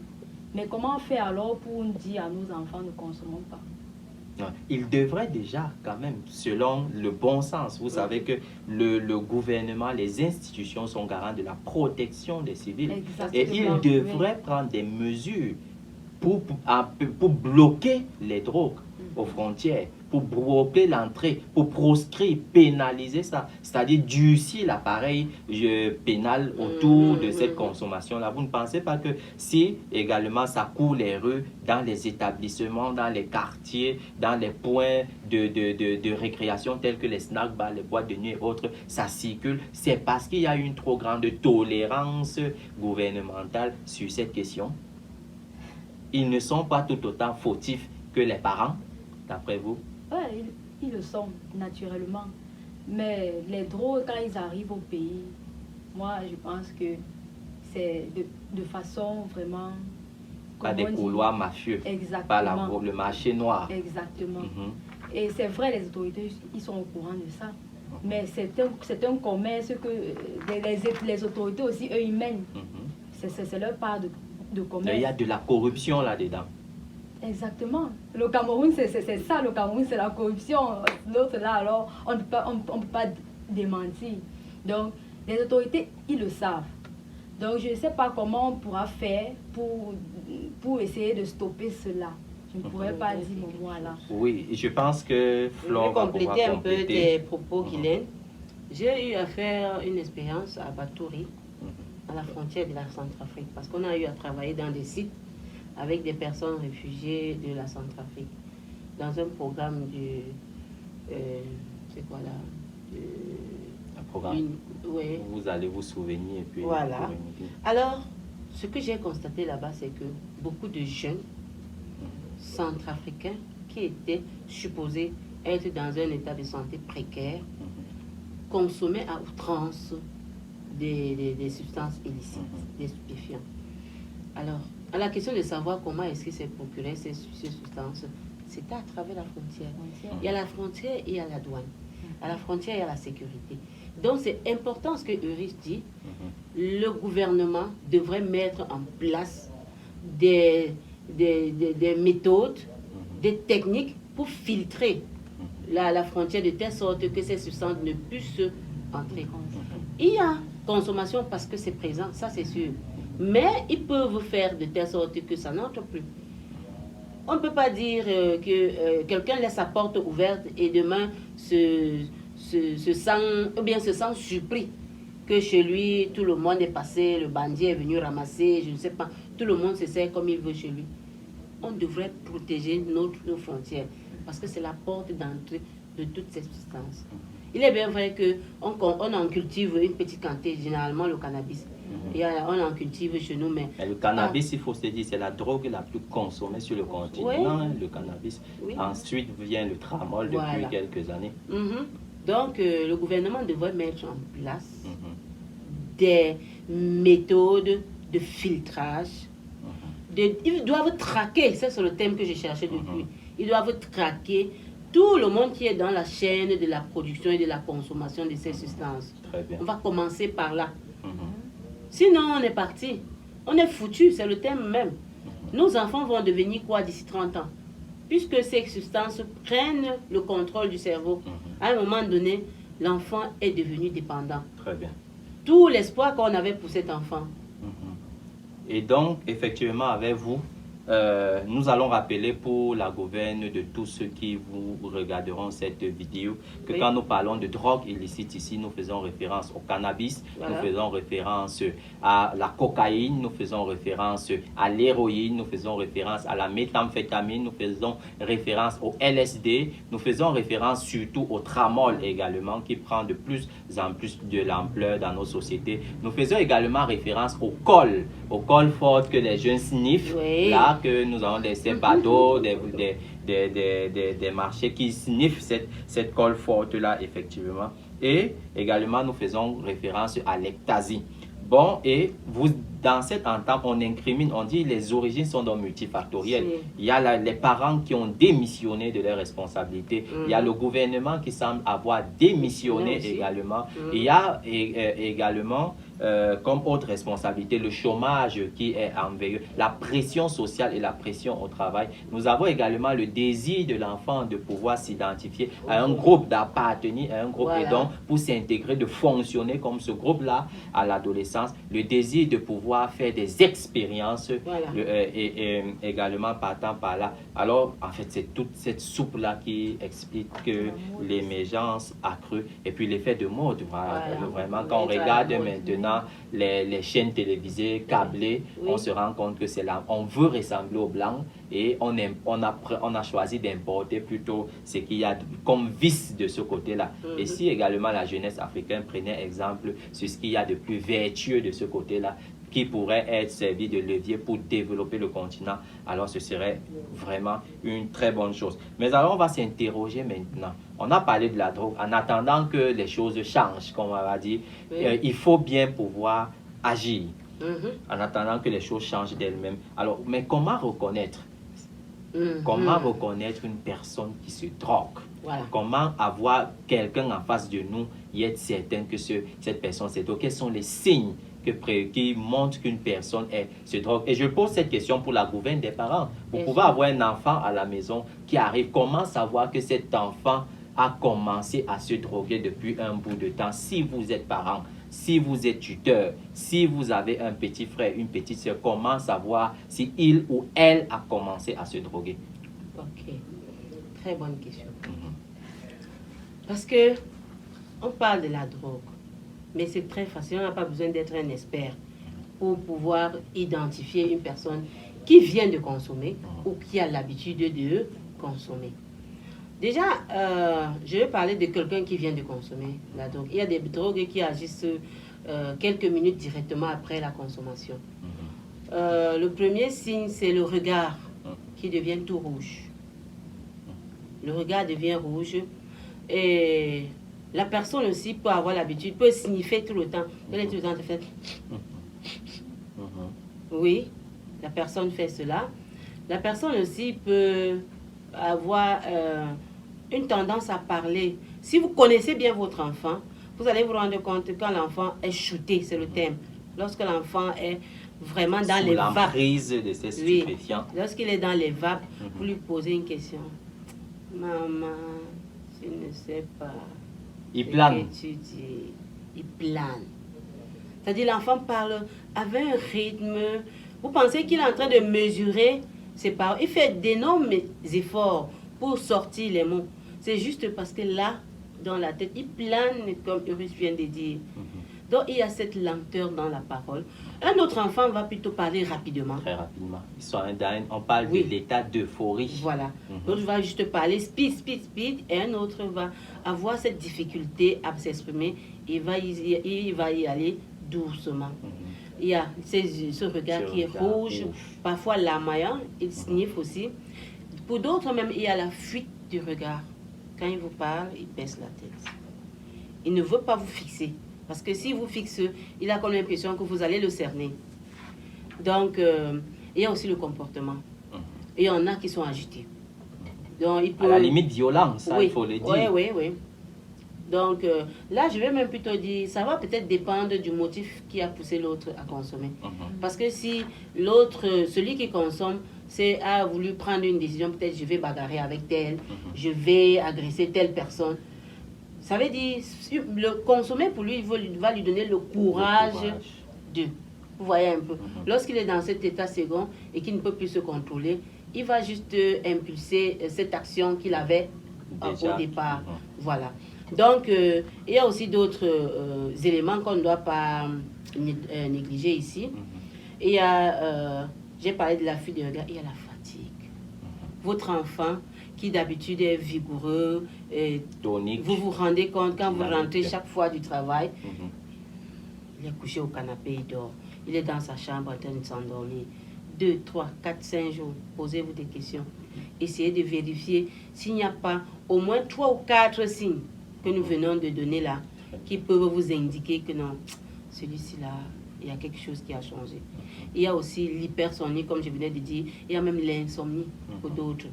Mais comment faire alors pour dire à nos enfants ne consommons pas? Il devrait déjà, quand même, selon le bon sens. Vous savez que le gouvernement, les institutions sont garants de la protection des civils. Exactement. Et ils devraient prendre des mesures pour bloquer les drogues aux frontières, pour bloquer l'entrée, pour proscrire, pénaliser ça, c'est-à-dire durcir l'appareil pénal autour de cette consommation-là. Vous ne pensez pas que si également ça court les rues, dans les établissements, dans les quartiers, dans les points de récréation tels que les snack bars, les boîtes de nuit et autres, ça circule, c'est parce qu'il y a une trop grande tolérance gouvernementale sur cette question? Ils ne sont pas tout autant fautifs que les parents, d'après vous? Oui, ils le sont, naturellement. Mais les drogues, quand ils arrivent au pays, moi, je pense que c'est de façon vraiment... Pas des couloirs mafieux. Exactement. Pas le marché noir. Exactement. Et c'est vrai, les autorités, ils sont au courant de ça. Mais c'est un commerce que les autorités aussi, eux, ils mènent. C'est leur part de commerce. Il y a de la corruption là-dedans. Exactement. Le Cameroun, c'est ça. Le Cameroun, c'est la corruption. L'autre là, alors, on ne peut pas démentir. Donc, les autorités, ils le savent. Donc, je ne sais pas comment on pourra faire pour essayer de stopper cela. Je ne pourrais pas dire mon mot là. Oui, je pense que Flore va compléter un peu tes propos, Guylaine. J'ai eu à faire une expérience à Batouri, à la frontière de la Centrafrique, parce qu'on a eu à travailler dans des sites avec des personnes réfugiées de la Centrafrique, dans un programme c'est quoi là? Un programme. Vous allez vous souvenir et puis... Voilà. Alors, ce que j'ai constaté là-bas, c'est que beaucoup de jeunes centrafricains qui étaient supposés être dans un état de santé précaire consommaient à outrance des substances illicites, des stupéfiants. Alors, à la question de savoir comment est-ce qu'il s'est procuré ces substances, c'était à travers la frontière. Il y a la frontière et il y a la douane. À la frontière, il y a la sécurité. Donc, c'est important ce que Euris dit. Le gouvernement devrait mettre en place des méthodes, des techniques pour filtrer la frontière de telle sorte que ces substances ne puissent entrer. Il y a consommation parce que c'est présent, ça c'est sûr. Mais ils peuvent faire de telle sorte que ça n'entre plus. On ne peut pas dire que quelqu'un laisse sa porte ouverte et demain se sent surpris que chez lui, tout le monde est passé, le bandit est venu ramasser, je ne sais pas, tout le monde se sert comme il veut chez lui. On devrait protéger nos frontières parce que c'est la porte d'entrée de toutes ces substances. Il est bien vrai qu'on en cultive une petite quantité, généralement le cannabis. On en cultive chez nous, mais... Et le cannabis, il faut se dire, c'est la drogue la plus consommée sur le continent, hein, le cannabis. Oui. Ensuite vient le tramol depuis quelques années. Donc, le gouvernement devrait mettre en place des méthodes de filtrage. Ils doivent traquer, c'est le thème que j'ai cherché depuis, ils doivent traquer tout le monde qui est dans la chaîne de la production et de la consommation de ces substances. Très bien. On va commencer par là. Sinon, on est parti. On est foutu, c'est le thème même. Nos enfants vont devenir quoi d'ici 30 ans? Puisque ces substances prennent le contrôle du cerveau. À un moment donné, l'enfant est devenu dépendant. Très bien. Tout l'espoir qu'on avait pour cet enfant. Et donc, effectivement, avec vous, nous allons rappeler pour la gouverne de tous ceux qui vous regarderont cette vidéo que quand nous parlons de drogue illicite ici, nous faisons référence au cannabis, nous faisons référence à la cocaïne, nous faisons référence à l'héroïne, nous faisons référence à la méthamphétamine, nous faisons référence au LSD, nous faisons référence surtout au tramol également qui prend de plus en plus de l'ampleur dans nos sociétés. Nous faisons également référence au col fort que les jeunes sniffent, là que nous avons des sépados, des marchés qui sniffent cette colle forte-là, effectivement. Et également, nous faisons référence à l'ectasie. Bon, et vous, dans cette entente, on incrimine, on dit les origines sont donc multifactorielles. Il y a les parents qui ont démissionné de leurs responsabilités. Il y a le gouvernement qui semble avoir démissionné également. Il y a également... comme autre responsabilité, le chômage qui est envers la pression sociale et la pression au travail. Nous avons également le désir de l'enfant de pouvoir s'identifier à un groupe, d'appartenir à un groupe et donc pour s'intégrer, de fonctionner comme ce groupe-là à l'adolescence. Le désir de pouvoir faire des expériences et également partant par là. Alors, en fait, c'est toute cette soupe-là qui explique que l'émergence accrue et puis l'effet de mode. Vraiment, quand on regarde maintenant les chaînes télévisées câblées, on se rend compte que c'est là, on veut ressembler aux Blancs et on a choisi d'importer plutôt ce qu'il y a comme vice de ce côté-là. Et si également la jeunesse africaine prenait exemple sur ce qu'il y a de plus vertueux de ce côté-là, qui pourrait être servi de levier pour développer le continent, alors ce serait vraiment une très bonne chose. Mais alors on va s'interroger maintenant. On a parlé de la drogue. En attendant que les choses changent, comme on va dire, il faut bien pouvoir agir. En attendant que les choses changent d'elles-mêmes. Alors, mais comment reconnaître? Comment reconnaître une personne qui se drogue? Comment avoir quelqu'un en face de nous et être certain que cette personne se drogue? Quels sont les signes qui montre qu'une personne se drogue? Et je pose cette question pour la gouverne des parents. Vous pouvez avoir un enfant à la maison qui arrive. Comment savoir que cet enfant a commencé à se droguer depuis un bout de temps? Si vous êtes parent, si vous êtes tuteur, si vous avez un petit frère, une petite soeur, comment savoir si il ou elle a commencé à se droguer? Ok, très bonne question. Parce que on parle de la drogue. Mais c'est très facile, on n'a pas besoin d'être un expert pour pouvoir identifier une personne qui vient de consommer ou qui a l'habitude de consommer. Déjà, je vais parler de quelqu'un qui vient de consommer la drogue. Il y a des drogues qui agissent quelques minutes directement après la consommation. Le premier signe, c'est le regard qui devient tout rouge. Le regard devient rouge et... la personne aussi peut avoir l'habitude, peut sniffer tout le temps. Elle est tout le temps en fait. Oui. la personne fait cela. La personne aussi peut avoir une tendance à parler. Si vous connaissez bien votre enfant, vous allez vous rendre compte que quand l'enfant est shooté, c'est le thème. Lorsque l'enfant est vraiment dans les vapes. L'emprise de ces stupéfiants. Oui, lorsqu'il est dans les vapes, vous lui posez une question. Maman, je ne sais pas. Il plane. Tu dis, il plane. C'est-à-dire l'enfant parle avec un rythme. Vous pensez qu'il est en train de mesurer ses paroles. Il fait d'énormes efforts pour sortir les mots. C'est juste parce que là, dans la tête, il plane, comme Eurus vient de dire. Donc, il y a cette lenteur dans la parole. Un autre enfant va plutôt parler rapidement. Très rapidement. On parle de l'état d'euphorie. Voilà. L'autre va juste parler speed, speed, speed. Et un autre va avoir cette difficulté à s'exprimer. Il va y aller doucement. Il y a ce regard qui est rouge, parfois lamaillant, il sniffe aussi. Pour d'autres même, il y a la fuite du regard. Quand il vous parle, il baisse la tête. Il ne veut pas vous fixer. Parce que si vous fixez, il a comme l'impression que vous allez le cerner. Donc, il y a aussi le comportement. Et il y en a qui sont agités. Donc, il peut... À la limite violent, ça, il faut le dire. Oui. Donc, là, je vais même plutôt dire, ça va peut-être dépendre du motif qui a poussé l'autre à consommer. Parce que si l'autre, celui qui consomme, a voulu prendre une décision, peut-être je vais bagarrer avec tel, je vais agresser telle personne. Ça veut dire, le consommer pour lui, il va lui donner le courage de. Vous voyez un peu. Lorsqu'il est dans cet état second et qu'il ne peut plus se contrôler, il va juste impulser cette action qu'il avait au départ. Voilà. Donc, il y a aussi d'autres éléments qu'on ne doit pas négliger ici. Il y a, j'ai parlé de la fuite de regard, il y a la fatigue. Votre enfant, qui d'habitude est vigoureux, tonique, vous vous rendez compte quand vous rentrez chaque fois du travail, il est couché au canapé, il dort. Il est dans sa chambre en train de s'endormir. 2, 3, 4, 5 jours, posez-vous des questions. Essayez de vérifier s'il n'y a pas au moins 3 ou 4 signes que nous venons de donner là, qui peuvent vous indiquer que non, celui-ci là, il y a quelque chose qui a changé. Il y a aussi l'hypersomnie, comme je venais de dire, il y a même l'insomnie pour d'autres.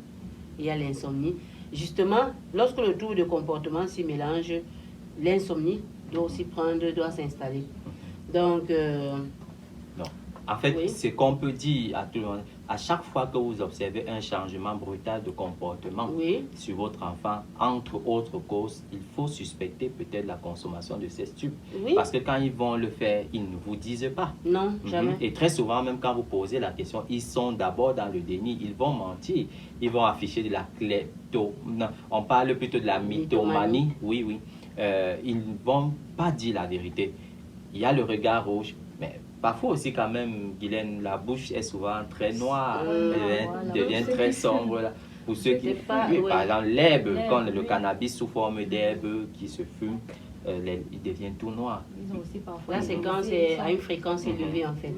Il y a l'insomnie. Justement, lorsque le trouble de comportement s'y mélange, l'insomnie doit s'installer. Donc, non. En fait, ce qu'on peut dire à tout le monde, à chaque fois que vous observez un changement brutal de comportement sur votre enfant, entre autres causes, il faut suspecter peut-être la consommation de ces stupes. Parce que quand ils vont le faire, ils ne vous disent pas. Non, jamais. Et très souvent, même quand vous posez la question, ils sont d'abord dans le déni, ils vont mentir, ils vont afficher de la kleptomanie. On parle plutôt de la mythomanie. Oui. Ils ne vont pas dire la vérité. Il y a le regard rouge, mais parfois aussi quand même, Guylaine, la bouche est souvent très noire, elle devient très sombre. Là. Pour ceux qui... Par exemple, l'herbe, quand le cannabis sous forme d'herbe qui se fume, il devient tout noir. Ils ont aussi parfois... Là, c'est quand c'est à une fréquence élevée, en fait.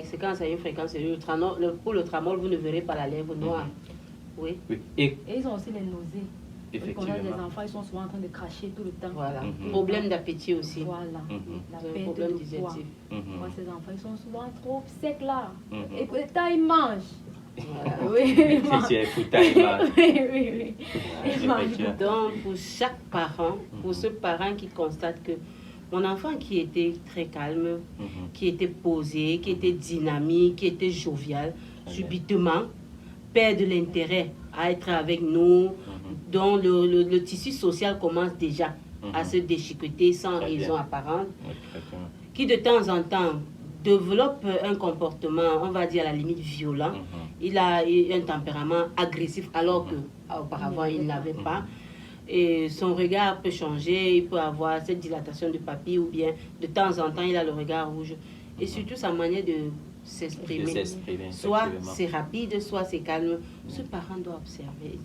C'est quand c'est à une fréquence élevée. Pour le tramol, vous ne verrez pas la lèvre noire. Oui. Et ils ont aussi les nausées. Effectivement. Les enfants, ils sont souvent en train de cracher tout le temps. Voilà. Problème d'appétit aussi. Voilà. La perte problème de digestif. poids. Ces enfants, ils sont souvent trop secs là. Et pourtant, ils mangent. Voilà. Oui, ils mangent. Donc, pour chaque parent, pour ce parent qui constate que mon enfant qui était très calme, qui était posé, qui était dynamique, qui était jovial, subitement perd de l'intérêt à être avec nous, dont le tissu social commence déjà à se déchiqueter sans raison apparente, qui de temps en temps développe un comportement, on va dire à la limite violent. Il a un tempérament agressif alors qu'auparavant il n'avait pas. Et son regard peut changer, il peut avoir cette dilatation de papille ou bien de temps en temps il a le regard rouge. Et surtout sa manière de s'exprimer. Soit c'est rapide, soit c'est calme. Ce parent doit observer.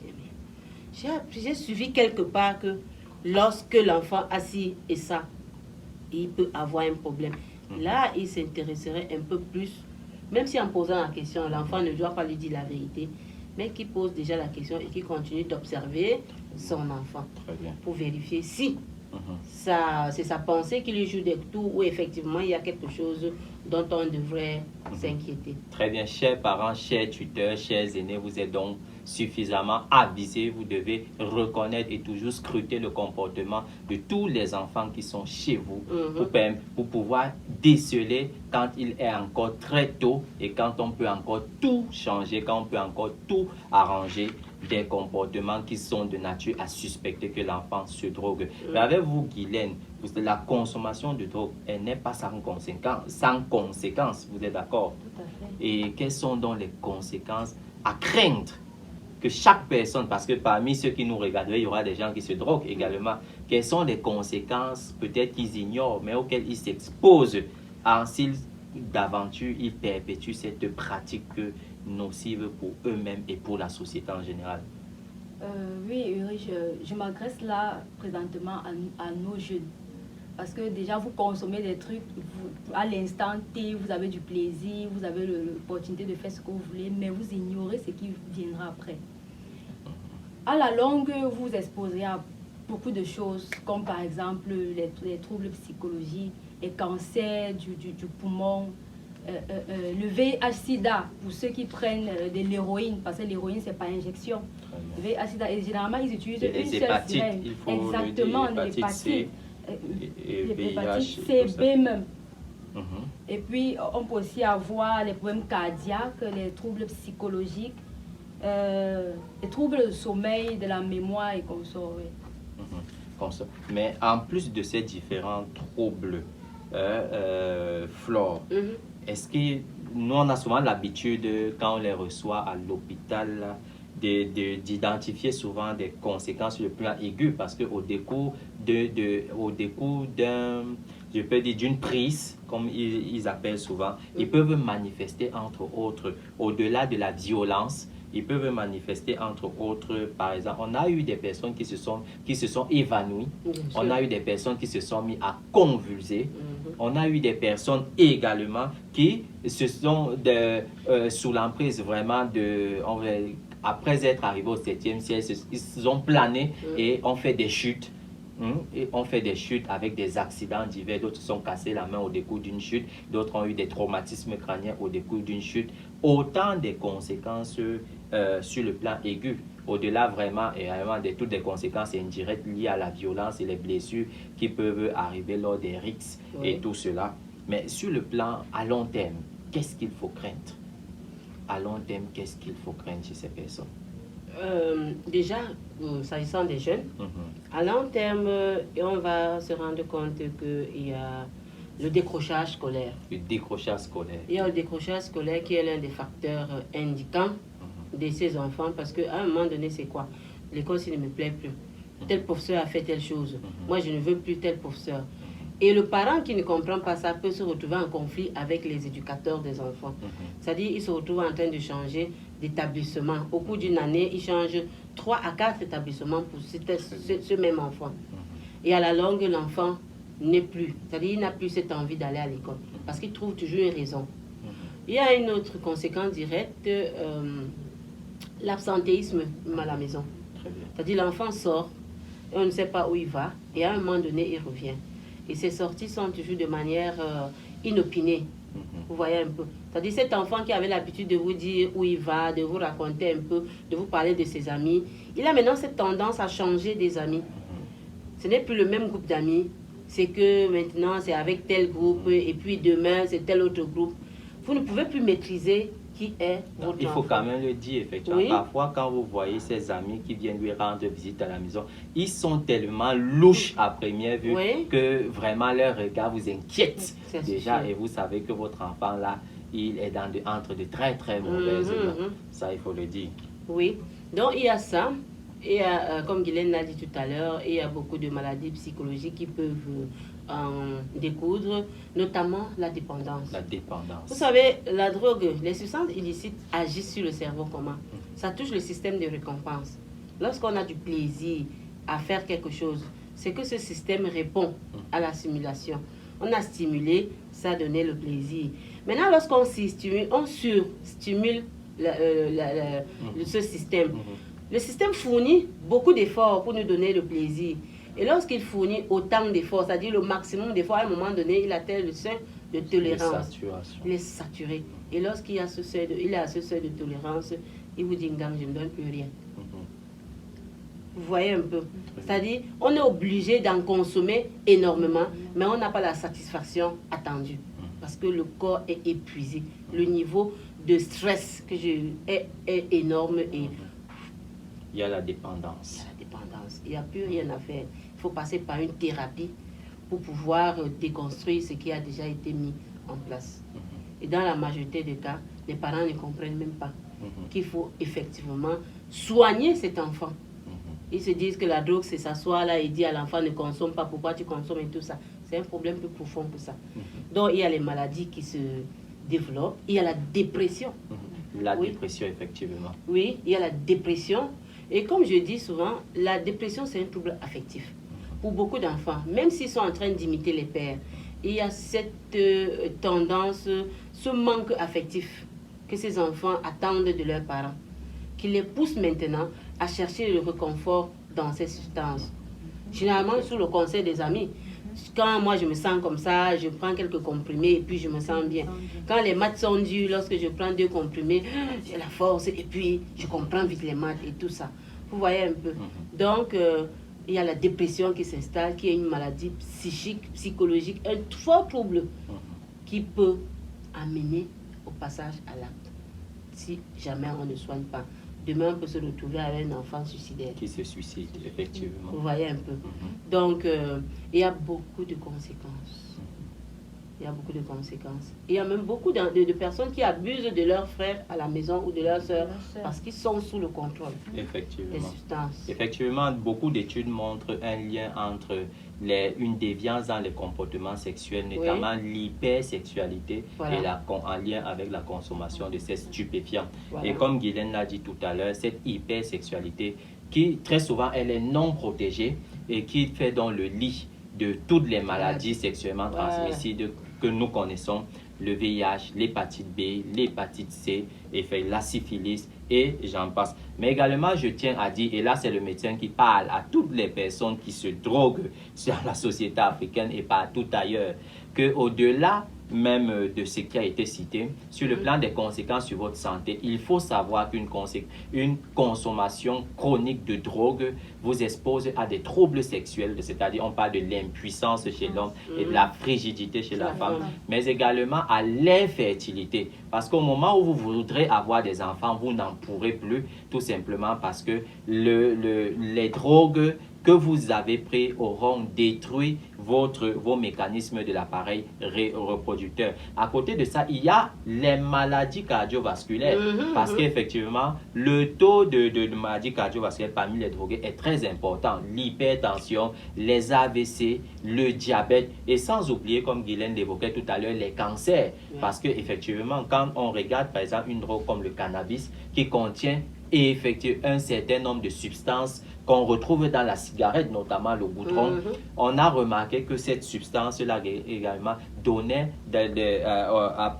J'ai suivi quelque part que lorsque l'enfant assis et ça, il peut avoir un problème. Là, il s'intéresserait un peu plus, même si en posant la question, l'enfant ne doit pas lui dire la vérité, mais qui pose déjà la question et qui continue d'observer son enfant pour vérifier si C'est sa pensée qui lui joue des tours où effectivement il y a quelque chose dont on devrait s'inquiéter. Très bien, chers parents, chers tuteurs, chers aînés, vous êtes donc suffisamment avisés. Vous devez reconnaître et toujours scruter le comportement de tous les enfants qui sont chez vous pour pouvoir déceler quand il est encore très tôt et quand on peut encore tout changer, quand on peut encore tout arranger, des comportements qui sont de nature à suspecter que l'enfant se drogue. Mais avec vous, Guylaine, la consommation de drogue, elle n'est pas sans conséquence, vous êtes d'accord? Tout à fait. Et quelles sont donc les conséquences à craindre que chaque personne, parce que parmi ceux qui nous regardent, il y aura des gens qui se droguent également, quelles sont les conséquences peut-être qu'ils ignorent, mais auxquelles ils s'exposent s'ils d'aventure ils perpétuent cette pratique nocive pour eux-mêmes et pour la société en général? Oui, Ulrich, je m'adresse là présentement à nos jeunes. Parce que déjà, vous consommez des trucs à l'instant T, vous avez du plaisir, vous avez l'opportunité de faire ce que vous voulez, mais vous ignorez ce qui viendra après. À la longue, vous vous exposerez à beaucoup de choses, comme par exemple les troubles psychologiques, les cancers du poumon, le VIH-Sida, pour ceux qui prennent de l'héroïne, parce que l'héroïne, ce n'est pas injection. Le VIH-Sida, et généralement, ils utilisent une seule sirène. Exactement, l'hépatite. L'hépatite C, B même. Et puis, on peut aussi avoir les problèmes cardiaques, les troubles psychologiques, les troubles du sommeil, de la mémoire et consorts. Mais en plus de ces différents troubles, Flore, est-ce que nous, on a souvent l'habitude, quand on les reçoit à l'hôpital, d'identifier souvent des conséquences sur le plan aigu, parce qu'au décours d'une prise, comme ils appellent souvent, ils peuvent manifester entre autres, au-delà de la violence, ils peuvent manifester entre autres, par exemple, on a eu des personnes qui se sont évanouies, on a eu des personnes qui se sont mis à convulser, on a eu des personnes également qui se sont sous l'emprise vraiment après être arrivés au 7e siècle, ils ont plané et ont fait des chutes. Et on fait des chutes avec des accidents divers. D'autres se sont cassés la main au décours d'une chute. D'autres ont eu des traumatismes crâniens au décours d'une chute. Autant de conséquences sur le plan aigu. Au-delà vraiment de toutes les conséquences indirectes liées à la violence et les blessures qui peuvent arriver lors des rixes et tout cela. Mais sur le plan à long terme, qu'est-ce qu'il faut craindre? À long terme, qu'est-ce qu'il faut craindre chez ces personnes? Déjà, s'agissant des jeunes, à long terme, on va se rendre compte qu'il y a le décrochage scolaire. Le décrochage scolaire. Il y a le décrochage scolaire qui est l'un des facteurs indiquants de ces enfants, parce qu'à un moment donné, c'est quoi? L'école, s'il ne me plaît plus. Tel professeur a fait telle chose. Moi, je ne veux plus tel professeur. Et le parent qui ne comprend pas ça peut se retrouver en conflit avec les éducateurs des enfants. C'est-à-dire, il se retrouve en train de changer d'établissement. Au cours d'une année, il change 3 à 4 établissements pour ce même enfant. Et à la longue, l'enfant n'est plus. C'est-à-dire, il n'a plus cette envie d'aller à l'école parce qu'il trouve toujours une raison. Il y a une autre conséquence directe, l'absentéisme à la maison. C'est-à-dire, l'enfant sort, et on ne sait pas où il va, et à un moment donné, il revient. Et ces sorties sont toujours de manière inopinée. Vous voyez un peu. C'est-à-dire cet enfant qui avait l'habitude de vous dire où il va, de vous raconter un peu, de vous parler de ses amis, il a maintenant cette tendance à changer des amis. Ce n'est plus le même groupe d'amis. C'est que maintenant, c'est avec tel groupe, et puis demain, c'est tel autre groupe. Vous ne pouvez plus maîtriser qui est votre enfant. Il faut quand même le dire, effectivement. Oui. Parfois, quand vous voyez ces amis qui viennent lui rendre visite à la maison, ils sont tellement louches à première vue que vraiment leur regard vous inquiète déjà. Et vous savez que votre enfant, là, il est entre de très, très mauvaises mains. Ça, il faut le dire. Oui. Donc, il y a ça. Et comme Guylaine l'a dit tout à l'heure, il y a beaucoup de maladies psychologiques qui peuvent en découdre, notamment la dépendance. La dépendance. Vous savez, la drogue, les substances illicites agissent sur le cerveau comment? Ça touche le système de récompense. Lorsqu'on a du plaisir à faire quelque chose, c'est que ce système répond à la stimulation. On a stimulé, ça a donné le plaisir. Maintenant, lorsqu'on stimule, on surstimule ce système. Le système fournit beaucoup d'efforts pour nous donner le plaisir. Et lorsqu'il fournit autant d'efforts, c'est-à-dire le maximum d'efforts, à un moment donné, il atteint le seuil de tolérance. Il est saturé. Et lorsqu'il y a ce seuil de tolérance, il vous dit, je ne donne plus rien. Vous voyez un peu. C'est-à-dire, on est obligé d'en consommer énormément, mais on n'a pas la satisfaction attendue. Parce que le corps est épuisé. Le niveau de stress est énorme et il y a la dépendance. Il n'y a plus rien à faire. Il faut passer par une thérapie pour pouvoir déconstruire ce qui a déjà été mis en place. Et dans la majorité des cas, les parents ne comprennent même pas qu'il faut effectivement soigner cet enfant. Ils se disent que la drogue, c'est s'asseoir là et dire à l'enfant ne consomme pas, pourquoi tu consommes et tout ça. C'est un problème plus profond que ça. Donc, il y a les maladies qui se développent. Il y a la dépression. Dépression, effectivement. Oui, il y a la dépression. Et comme je dis souvent, la dépression, c'est un trouble affectif. Pour beaucoup d'enfants, même s'ils sont en train d'imiter les pères, il y a cette tendance, ce manque affectif que ces enfants attendent de leurs parents, qui les pousse maintenant à chercher le réconfort dans ces substances. Généralement, sous le conseil des amis. Quand moi je me sens comme ça, je prends quelques comprimés et puis je me sens bien. Quand les maths sont durs, lorsque je prends 2 comprimés, j'ai la force et puis je comprends vite les maths et tout ça. Vous voyez un peu. Donc, il y a la dépression qui s'installe, qui est une maladie psychique, psychologique, un fort trouble qui peut amener au passage à l'acte si jamais on ne soigne pas. Demain, on peut se retrouver avec un enfant suicidaire. Qui se suicide, effectivement. Vous voyez un peu. Donc, il y a beaucoup de conséquences. Il y a beaucoup de conséquences. Il y a même beaucoup de personnes qui abusent de leurs frères à la maison ou de leurs sœurs parce qu'ils sont sous le contrôle des substances. Effectivement, beaucoup d'études montrent un lien entre une déviance dans les comportements sexuels, notamment l'hypersexualité et en lien avec la consommation de ces stupéfiants. Et comme Guylaine l'a dit tout à l'heure, cette hypersexualité qui très souvent elle est non protégée et qui fait dans le lit de toutes les maladies sexuellement transmissibles que nous connaissons, le VIH, l'hépatite B, l'hépatite C, et fait la syphilis, et j'en passe. Mais également, je tiens à dire, et là c'est le médecin qui parle à toutes les personnes qui se droguent sur la société africaine et partout ailleurs, qu'au-delà même de ce qui a été cité, sur le plan des conséquences sur votre santé, il faut savoir qu'une consommation chronique de drogue vous expose à des troubles sexuels, c'est-à-dire on parle de l'impuissance chez l'homme et de la frigidité chez la femme, mais également à l'infertilité. Parce qu'au moment où vous voudrez avoir des enfants, vous n'en pourrez plus, tout simplement parce que les drogues que vous avez pris auront détruit vos mécanismes de l'appareil reproducteur. À côté de ça, il y a les maladies cardiovasculaires. Parce qu'effectivement, le taux de maladies cardiovasculaires parmi les drogués est très important. L'hypertension, les AVC, le diabète et sans oublier, comme Guylaine l'évoquait tout à l'heure, les cancers. Parce qu'effectivement, quand on regarde par exemple une drogue comme le cannabis qui contient effectivement un certain nombre de substances qu'on retrouve dans la cigarette, notamment le goudron, on a remarqué que cette substance-là également donnait,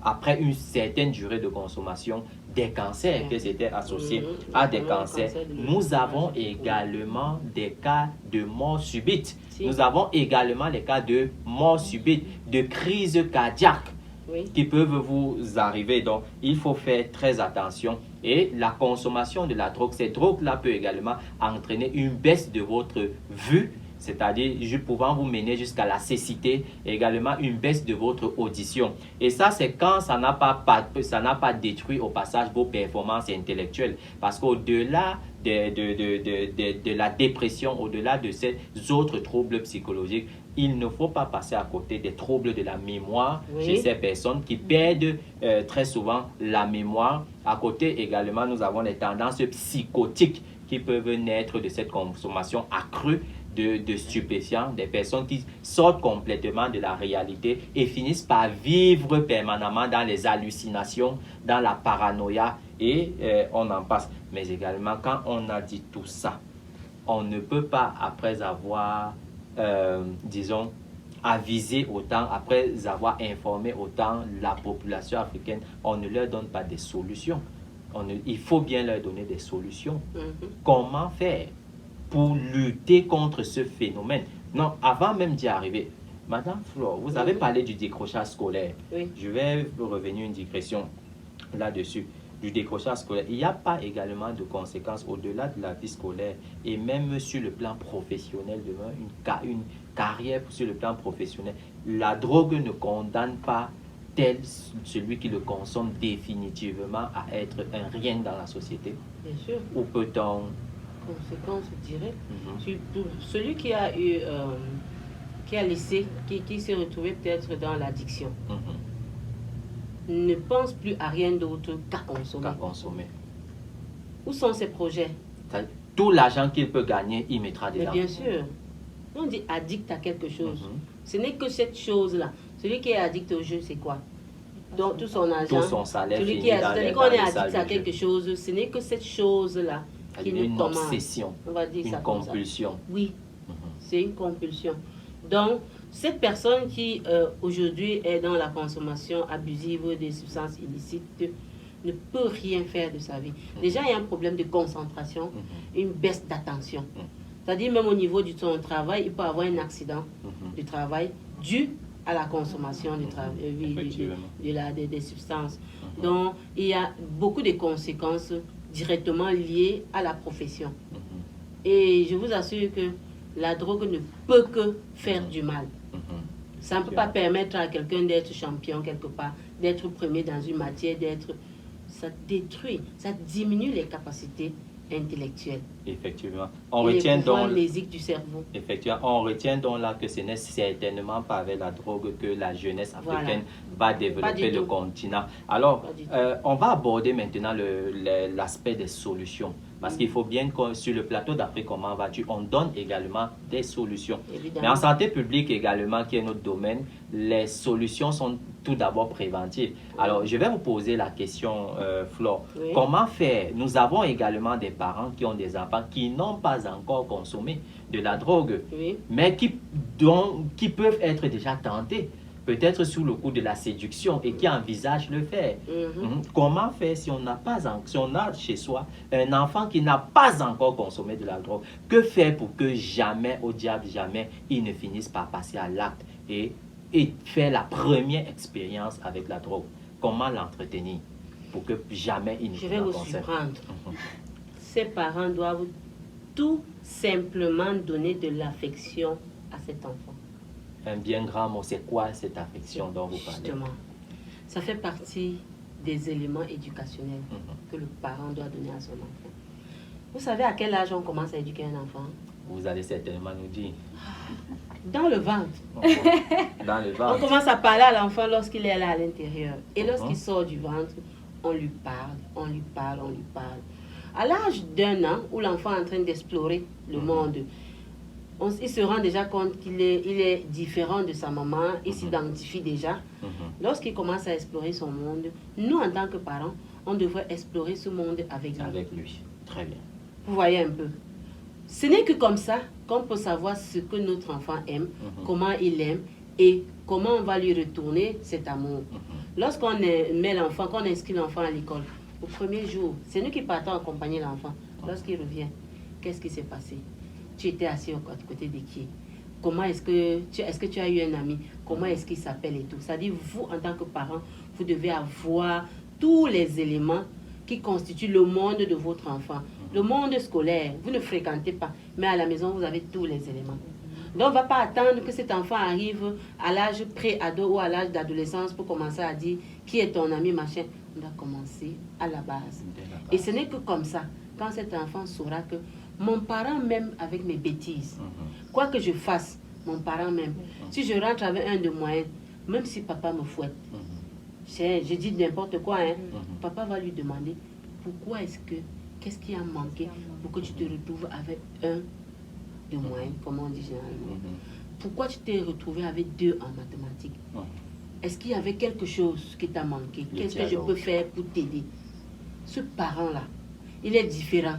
après une certaine durée de consommation, des cancers, que c'était associé à des cancers. Nous avons également des cas de mort subite. Nous avons également les cas de mort subite, de crise cardiaque qui peuvent vous arriver. Donc, il faut faire très attention. Et la consommation de la drogue, cette drogue-là peut également entraîner une baisse de votre vue, c'est-à-dire pouvant vous mener jusqu'à la cécité, et également une baisse de votre audition. Et ça, c'est quand ça n'a pas détruit au passage vos performances intellectuelles. Parce qu'au-delà de la dépression, au-delà de ces autres troubles psychologiques, il ne faut pas passer à côté des troubles de la mémoire chez ces personnes qui perdent très souvent la mémoire. À côté également, nous avons les tendances psychotiques qui peuvent naître de cette consommation accrue de stupéfiants, des personnes qui sortent complètement de la réalité et finissent par vivre permanemment dans les hallucinations, dans la paranoïa et on en passe. Mais également, quand on a dit tout ça, on ne peut pas, après avoir disons, aviser autant, après avoir informé autant la population africaine, on ne leur donne pas des solutions. Il faut bien leur donner des solutions. Comment faire? pour lutter contre ce phénomène? Non, avant même d'y arriver, Madame Flore, vous avez parlé du décrochage scolaire. Oui. Je vais revenir une digression là-dessus, du décrochage scolaire. Il n'y a pas également de conséquences au-delà de la vie scolaire et même sur le plan professionnel, une carrière sur le plan professionnel. La drogue ne condamne pas tel celui qui le consomme définitivement à être un rien dans la société. Bien sûr. Ou peut-on... Conséquences directes. Surtout celui qui a eu... qui a laissé, qui s'est retrouvé peut-être dans l'addiction, ne pense plus à rien d'autre qu'à consommer. Où sont ses projets? Tout l'argent qu'il peut gagner, il mettra dedans. Mais bien sûr. On dit addict à quelque chose. Ce n'est que cette chose-là. Celui qui est addict au jeu, c'est quoi? Donc tout son argent, tout son salaire, celui qui est addict à quelque chose, ce n'est que cette chose-là qui nous une commande. obsession, On va dire une ça compulsion. Oui, c'est une compulsion. Donc, cette personne qui aujourd'hui est dans la consommation abusive des substances illicites ne peut rien faire de sa vie. Déjà, il y a un problème de concentration, une baisse d'attention. C'est-à-dire, même au niveau de son travail, il peut avoir un accident du travail dû à la consommation des substances. Donc, il y a beaucoup de conséquences directement liées à la profession. Et je vous assure que la drogue ne peut que faire du mal. Ça ne peut pas permettre à quelqu'un d'être champion quelque part, d'être premier dans une matière, ça détruit, ça diminue les capacités intellectuelles. Effectivement. Du cerveau. Effectivement. On retient donc là que ce n'est certainement pas avec la drogue que la jeunesse africaine va développer le continent. Alors, on va aborder maintenant l'aspect des solutions. Parce qu'il faut bien que sur le plateau d'Afrique, comment vas-tu, on donne également des solutions. Évidemment. Mais en santé publique également, qui est notre domaine, les solutions sont tout d'abord préventives. Alors, je vais vous poser la question, Flore. Oui. Comment faire? Nous avons également des parents qui ont des enfants qui n'ont pas encore consommé de la drogue, mais qui peuvent être déjà tentés, peut-être sous le coup de la séduction et qui envisagent le faire. Comment faire si on a chez soi un enfant qui n'a pas encore consommé de la drogue? Que faire pour que jamais, au diable jamais, il ne finisse par passer à l'acte et faire la première expérience avec la drogue? Comment l'entretenir pour que jamais il ne finisse par Je vais vous surprendre. Ces parents doivent tout simplement donner de l'affection à cet enfant. Un bien grand mot, c'est quoi cette affection dont vous parlez? Justement, ça fait partie des éléments éducationnels que le parent doit donner à son enfant. Vous savez à quel âge on commence à éduquer un enfant? Vous allez certainement nous dire. Dans le ventre. Dans le ventre. On commence à parler à l'enfant lorsqu'il est là à l'intérieur. Et lorsqu'il sort du ventre, on lui parle, on lui parle, on lui parle. À l'âge d'1 an, où l'enfant est en train d'explorer le monde, il se rend déjà compte qu'il est différent de sa maman, il s'identifie déjà. Lorsqu'il commence à explorer son monde, nous, en tant que parents, on devrait explorer ce monde avec lui. Avec lui, très bien. Vous voyez un peu. Ce n'est que comme ça qu'on peut savoir ce que notre enfant aime, comment il aime et comment on va lui retourner cet amour. Lorsqu'on met l'enfant, qu'on inscrit l'enfant à l'école, au premier jour, c'est nous qui partons accompagner l'enfant. Lorsqu'il revient, qu'est-ce qui s'est passé? Tu étais assis à côté de qui? Comment est-ce que tu as eu un ami? Comment est-ce qu'il s'appelle et tout? C'est-à-dire, vous, en tant que parent, vous devez avoir tous les éléments qui constituent le monde de votre enfant. Le monde scolaire, vous ne fréquentez pas, mais à la maison, vous avez tous les éléments. Donc, on ne va pas attendre que cet enfant arrive à l'âge pré-ado ou à l'âge d'adolescence pour commencer à dire qui est ton ami, machin. On doit commencer à la base. Et ce n'est que comme ça, quand cet enfant saura que mon parent m'aime avec mes bêtises. Quoi que je fasse, mon parent m'aime. Si je rentre avec un de moyenne, même si papa me fouette, je dis n'importe quoi, papa va lui demander pourquoi qu'est-ce qui a manqué pour que tu te retrouves avec un de moyenne, comme on dit généralement. Pourquoi tu t'es retrouvé avec 2 en mathématiques? Est-ce qu'il y avait quelque chose qui t'a manqué? Qu'est-ce que je peux faire pour t'aider? Ce parent-là, il est différent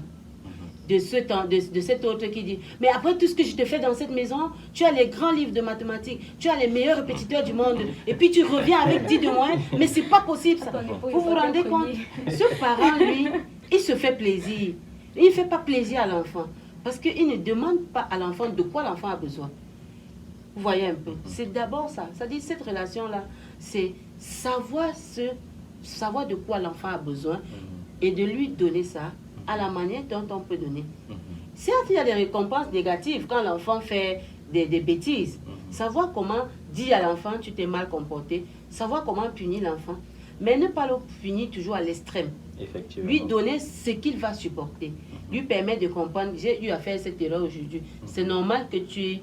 de cet autre qui dit « Mais après tout ce que je te fais dans cette maison, tu as les grands livres de mathématiques, tu as les meilleurs répétiteurs du monde, et puis tu reviens avec 10 de moins, mais c'est pas possible ça. » Vous vous rendez compte? Ce parent, lui, il se fait plaisir. Il ne fait pas plaisir à l'enfant. Parce qu'il ne demande pas à l'enfant de quoi l'enfant a besoin. Vous voyez un peu. C'est d'abord ça. C'est-à-dire cette relation-là, c'est savoir de quoi l'enfant a besoin et de lui donner ça à la manière dont on peut donner. Certes, il y a des récompenses négatives quand l'enfant fait des bêtises. Savoir comment dire à l'enfant tu t'es mal comporté, savoir comment punir l'enfant, mais ne pas le punir toujours à l'extrême. Lui donner ce qu'il va supporter, lui permettre de comprendre, j'ai eu à faire cette erreur aujourd'hui. C'est normal que tu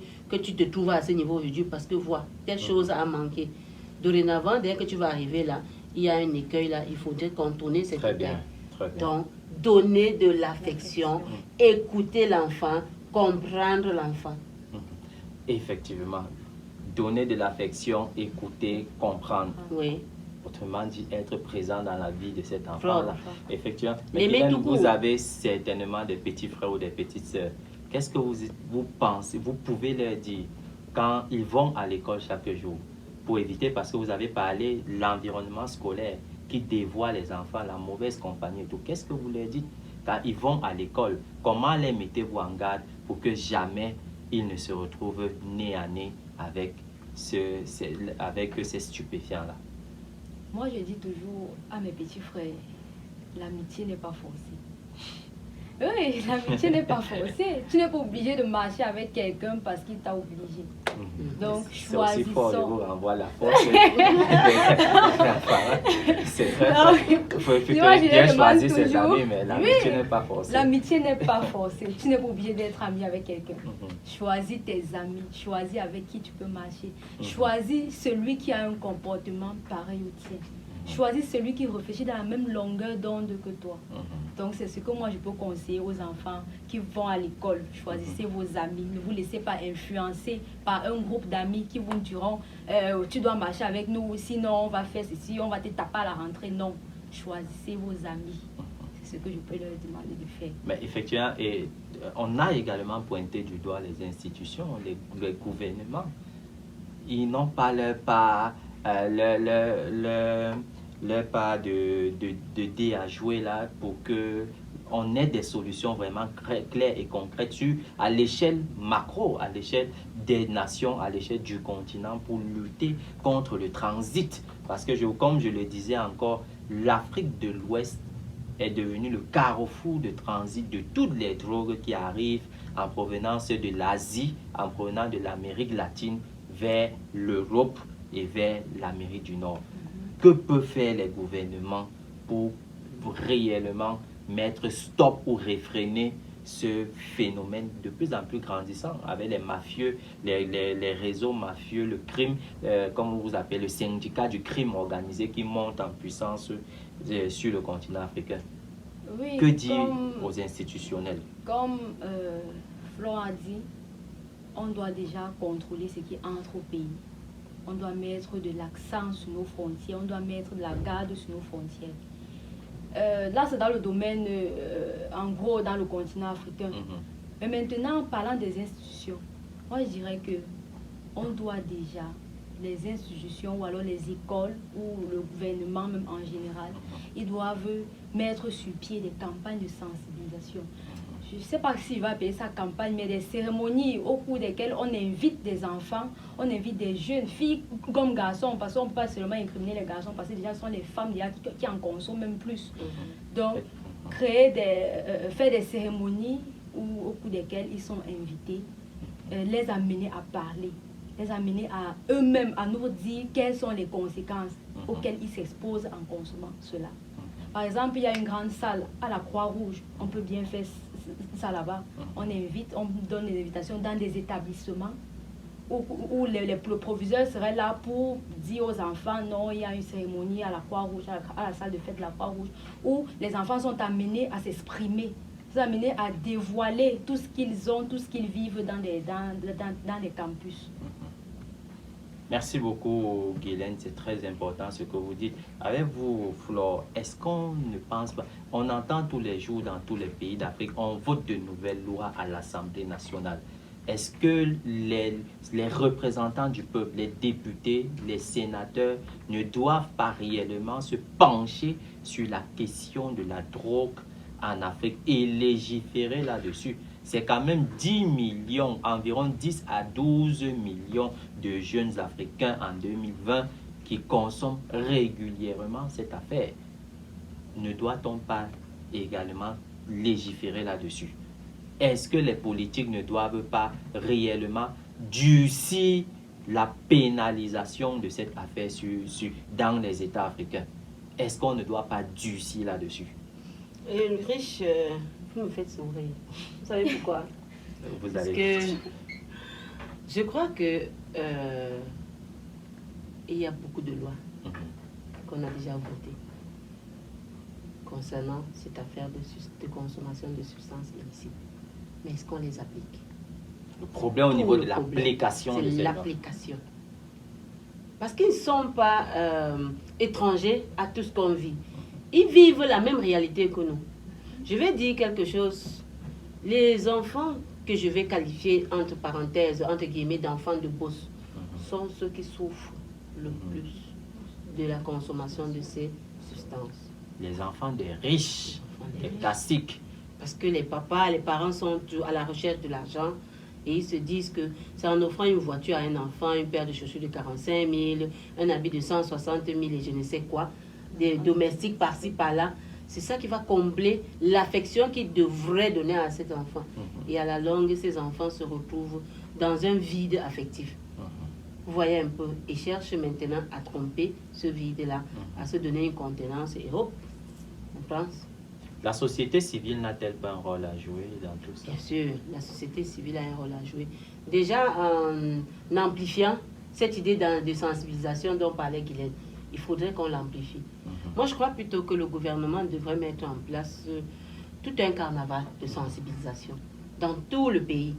te trouves à ce niveau aujourd'hui parce que voilà, telle chose a manqué. Dorénavant, dès que tu vas arriver là, il y a un écueil là, il faudrait contourner cet écueil. Donc, donner de l'affection, écouter l'enfant, comprendre l'enfant. Effectivement, donner de l'affection, écouter, comprendre. Oui. Autrement dit, être présent dans la vie de cet enfant-là. Effectivement. Mais vous avez certainement des petits frères ou des petites sœurs. Qu'est-ce que vous pensez, vous pouvez leur dire quand ils vont à l'école chaque jour pour éviter, parce que vous avez parlé de l'environnement scolaire qui dévoie les enfants, la mauvaise compagnie et tout. Qu'est-ce que vous leur dites quand ils vont à l'école? Comment les mettez-vous en garde pour que jamais ils ne se retrouvent nez à nez avec ces stupéfiants-là? Moi, je dis toujours à mes petits frères, l'amitié n'est pas forcée. Oui, l'amitié n'est pas forcée. Tu n'es pas obligé de marcher avec quelqu'un parce qu'il t'a obligé. Donc, choisissons. C'est aussi fort, je vous renvoie la force. C'est très fort. Il faut bien choisir ses amis, mais l'amitié n'est pas forcée. L'amitié n'est pas forcée. Tu n'es pas obligé d'être ami avec quelqu'un. Choisis tes amis. Choisis avec qui tu peux marcher. Choisis celui qui a un comportement pareil au tien. Choisis celui qui réfléchit dans la même longueur d'onde que toi. Donc, c'est ce que moi, je peux conseiller aux enfants qui vont à l'école. Choisissez vos amis. Ne vous laissez pas influencer par un groupe d'amis qui vous diront tu dois marcher avec nous, sinon on va faire ceci, on va te taper à la rentrée. Non. Choisissez vos amis. C'est ce que je peux leur demander de faire. Mais effectivement, on a également pointé du doigt les institutions, les gouvernements. Ils n'ont pas leur part, leur part de dé à jouer là pour que on ait des solutions vraiment claires et concrètes à l'échelle macro, à l'échelle des nations, à l'échelle du continent pour lutter contre le transit. Parce que, comme je le disais encore, l'Afrique de l'Ouest est devenue le carrefour de transit de toutes les drogues qui arrivent en provenance de l'Asie, en provenance de l'Amérique latine vers l'Europe et vers l'Amérique du Nord. Que peuvent faire les gouvernements pour réellement mettre stop ou réfréner ce phénomène de plus en plus grandissant avec les mafieux, les réseaux mafieux, le crime, comme vous appelez, le syndicat du crime organisé qui monte en puissance sur le continent africain? Oui, que dire aux institutionnels? Comme Flo a dit, on doit déjà contrôler ce qui entre au pays. On doit mettre de l'accent sur nos frontières, on doit mettre de la garde sur nos frontières. Là, c'est dans le domaine, en gros, dans le continent africain. Mais maintenant, en parlant des institutions, moi, je dirais que on doit déjà, les institutions ou alors les écoles ou le gouvernement même en général, ils doivent mettre sur pied des campagnes de sensibilisation. Je ne sais pas s'il va appeler ça campagne, mais des cérémonies au cours desquelles on invite des enfants, on invite des jeunes filles comme garçons, parce qu'on ne peut pas seulement incriminer les garçons, parce que déjà ce sont les femmes déjà qui en consomment même plus. Donc, faire des cérémonies au cours desquelles ils sont invités, les amener à parler, les amener à eux-mêmes à nous dire quelles sont les conséquences auxquelles ils s'exposent en consommant cela. Par exemple, il y a une grande salle à la Croix-Rouge, on peut bien faire ça là-bas. On invite, on donne des invitations dans des établissements où le proviseur serait là pour dire aux enfants, non, il y a une cérémonie à la Croix-Rouge, à la salle de fête de la Croix-Rouge, où les enfants sont amenés à s'exprimer, sont amenés à dévoiler tout ce qu'ils ont, tout ce qu'ils vivent dans les campus. Merci beaucoup, Guylaine. C'est très important ce que vous dites. Avec vous, Flore, est-ce qu'on ne pense pas... On entend tous les jours dans tous les pays d'Afrique, on vote de nouvelles lois à l'Assemblée nationale. Est-ce que les représentants du peuple, les députés, les sénateurs ne doivent pas réellement se pencher sur la question de la drogue en Afrique et légiférer là-dessus? c'est quand même 10 millions, environ 10 à 12 millions de jeunes Africains en 2020 qui consomment régulièrement cette affaire. Ne doit-on pas également légiférer là-dessus? Est-ce que les politiques ne doivent pas réellement durcir la pénalisation de cette affaire dans les États africains? Est-ce qu'on ne doit pas durcir là-dessus? Riche, vous me faites sourire. Vous savez pourquoi? Parce que je crois que il y a beaucoup de lois qu'on a déjà votées concernant cette affaire de consommation de substances illicites. Mais est-ce qu'on les applique? Le problème au niveau de l'application de ces lois. C'est l'application. Parce qu'ils ne sont pas étrangers à tout ce qu'on vit. Ils vivent la même réalité que nous. Je vais dire quelque chose. Les enfants que je vais qualifier, entre parenthèses, entre guillemets, d'enfants de bourse, sont ceux qui souffrent le plus de la consommation de ces substances. Les enfants des riches, des classiques. Parce que les parents sont à la recherche de l'argent et ils se disent que c'est en offrant une voiture à un enfant, une paire de chaussures de 45 000, un habit de 160 000 et je ne sais quoi, des domestiques par-ci par-là. C'est ça qui va combler l'affection qu'ils devraient donner à cet enfant. Et à la longue, ces enfants se retrouvent dans un vide affectif. Vous voyez un peu, ils cherchent maintenant à tromper ce vide-là, à se donner une contenance et hop, on pense. La société civile n'a-t-elle pas un rôle à jouer dans tout ça? Bien sûr, la société civile a un rôle à jouer. Déjà, en amplifiant cette idée de sensibilisation dont parlait Guylaine, il faudrait qu'on l'amplifie. Moi, je crois plutôt que le gouvernement devrait mettre en place tout un carnaval de sensibilisation dans tout le pays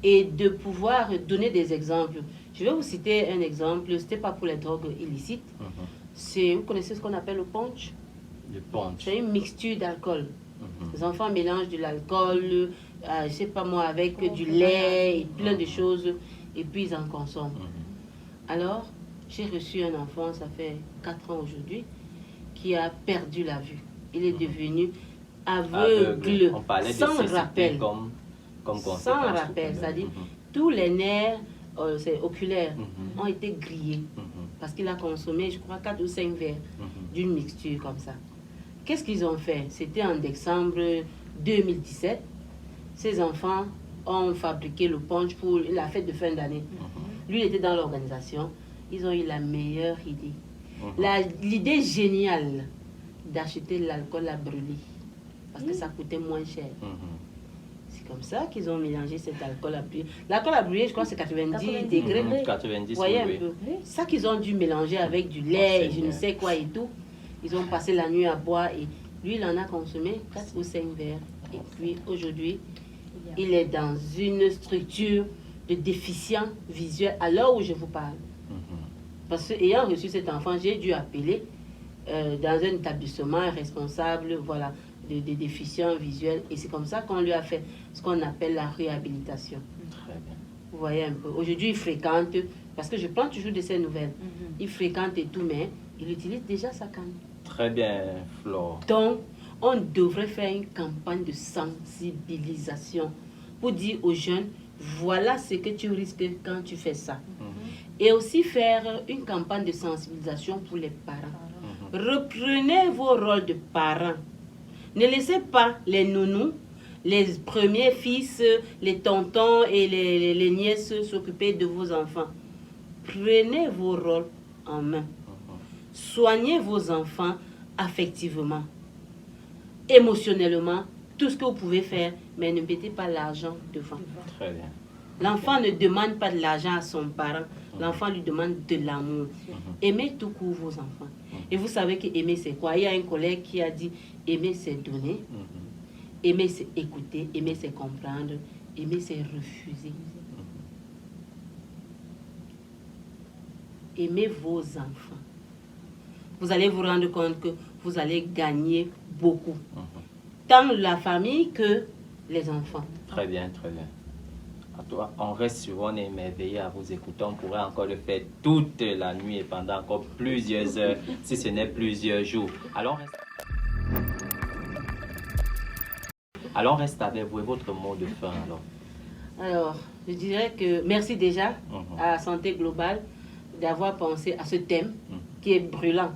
et de pouvoir donner des exemples. Je vais vous citer un exemple, ce n'était pas pour les drogues illicites. Vous connaissez ce qu'on appelle le punch? Le punch. C'est une mixture d'alcool. Les enfants mélangent de l'alcool, je ne sais pas moi, avec du lait et plein de choses, et puis ils en consomment. Alors, j'ai reçu un enfant, ça fait 4 ans aujourd'hui, qui a perdu la vue. Il est devenu aveugle, On parlait sans de rappel. Comme Sans rappel, c'est-à-dire tous les nerfs oculaires ont été grillés parce qu'il a consommé, je crois, 4 ou 5 verres d'une mixture comme ça. Qu'est-ce qu'ils ont fait? C'était en décembre 2017. Ces enfants ont fabriqué le punch pour la fête de fin d'année. Lui, il était dans l'organisation. Ils ont eu la meilleure idée. L'idée géniale d'acheter l'alcool à brûler parce que ça coûtait moins cher. C'est comme ça qu'ils ont mélangé cet alcool à brûler. L'alcool à brûler, je crois, c'est 90 degrés. 90, vous voyez oui. un peu. Ça qu'ils ont dû mélanger avec du lait, je ne sais quoi et tout. Ils ont passé la nuit à boire et lui, il en a consommé 4 ou 5 verres. Et puis aujourd'hui, il est dans une structure de déficient visuel à l'heure où je vous parle. Parce que ayant reçu cet enfant, j'ai dû appeler dans un établissement un responsable, voilà, des déficients visuels. Et c'est comme ça qu'on lui a fait ce qu'on appelle la réhabilitation. Très bien. Vous voyez un peu. Aujourd'hui, il fréquente, parce que je prends toujours de ces nouvelles. Il fréquente et tout, mais il utilise déjà sa canne. Très bien, Flore. Donc, on devrait faire une campagne de sensibilisation pour dire aux jeunes, voilà ce que tu risques quand tu fais ça. Et aussi faire une campagne de sensibilisation pour les parents. Reprenez vos rôles de parents. Ne laissez pas les nounous, les premiers fils, les tontons et les nièces s'occuper de vos enfants. Prenez vos rôles en main. Soignez vos enfants affectivement, émotionnellement, tout ce que vous pouvez faire, mais ne mettez pas l'argent devant. Très bien. L'enfant ne demande pas de l'argent à son parent, l'enfant lui demande de l'amour. Aimez tout court vos enfants. Et vous savez que aimer c'est quoi? Il y a un collègue qui a dit aimer c'est donner, aimer c'est écouter, aimer c'est comprendre, aimer c'est refuser. Aimez vos enfants. Vous allez vous rendre compte que vous allez gagner beaucoup. Tant la famille que les enfants. Très bien, très bien. À toi, on reste sur, on est émerveillé à vous écouter. On pourrait encore le faire toute la nuit et pendant encore plusieurs heures, si ce n'est plusieurs jours. Alors, on reste avec vous et votre mot de fin alors. Alors, je dirais que merci déjà à Santé Globale d'avoir pensé à ce thème qui est brûlant.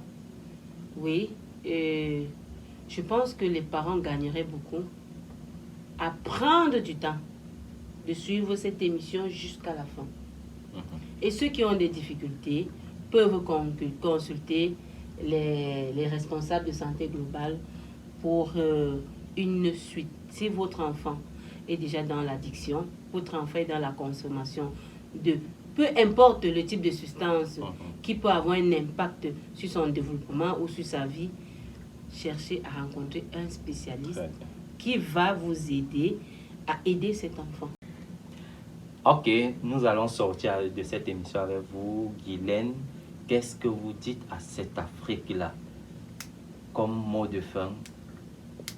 Oui, et je pense que les parents gagneraient beaucoup à prendre du temps de suivre cette émission jusqu'à la fin. Et ceux qui ont des difficultés peuvent consulter les responsables de Santé Globale pour une suite. Si votre enfant est déjà dans l'addiction, votre enfant est dans la consommation de peu importe le type de substance qui peut avoir un impact sur son développement ou sur sa vie, cherchez à rencontrer un spécialiste qui va vous aider à aider cet enfant. Ok, nous allons sortir de cette émission avec vous, Guylaine. Qu'est-ce que vous dites à cette Afrique-là comme mot de fin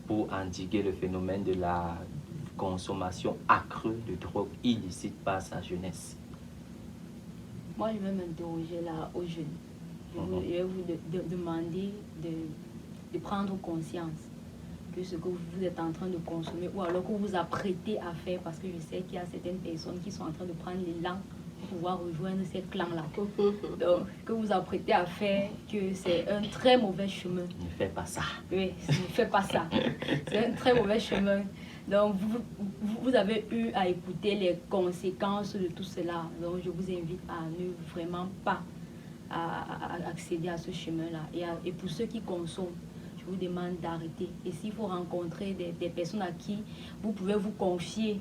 pour endiguer le phénomène de la consommation accrue de drogue illicite par sa jeunesse? Moi, je vais m'interroger là aux jeunes. Je vais vous demander de prendre conscience que ce que vous êtes en train de consommer ou alors que vous apprêtez à faire, parce que je sais qu'il y a certaines personnes qui sont en train de prendre l'élan pour pouvoir rejoindre ces clans-là. Donc, que vous apprêtez à faire, que c'est un très mauvais chemin. Ne fais pas ça. Oui, ne fais pas ça. C'est un très mauvais chemin. Donc, vous avez eu à écouter les conséquences de tout cela. Donc, je vous invite à ne vraiment pas à accéder à ce chemin-là. Et pour ceux qui consomment, je vous demande d'arrêter. Et s'il faut rencontrer des personnes à qui vous pouvez vous confier,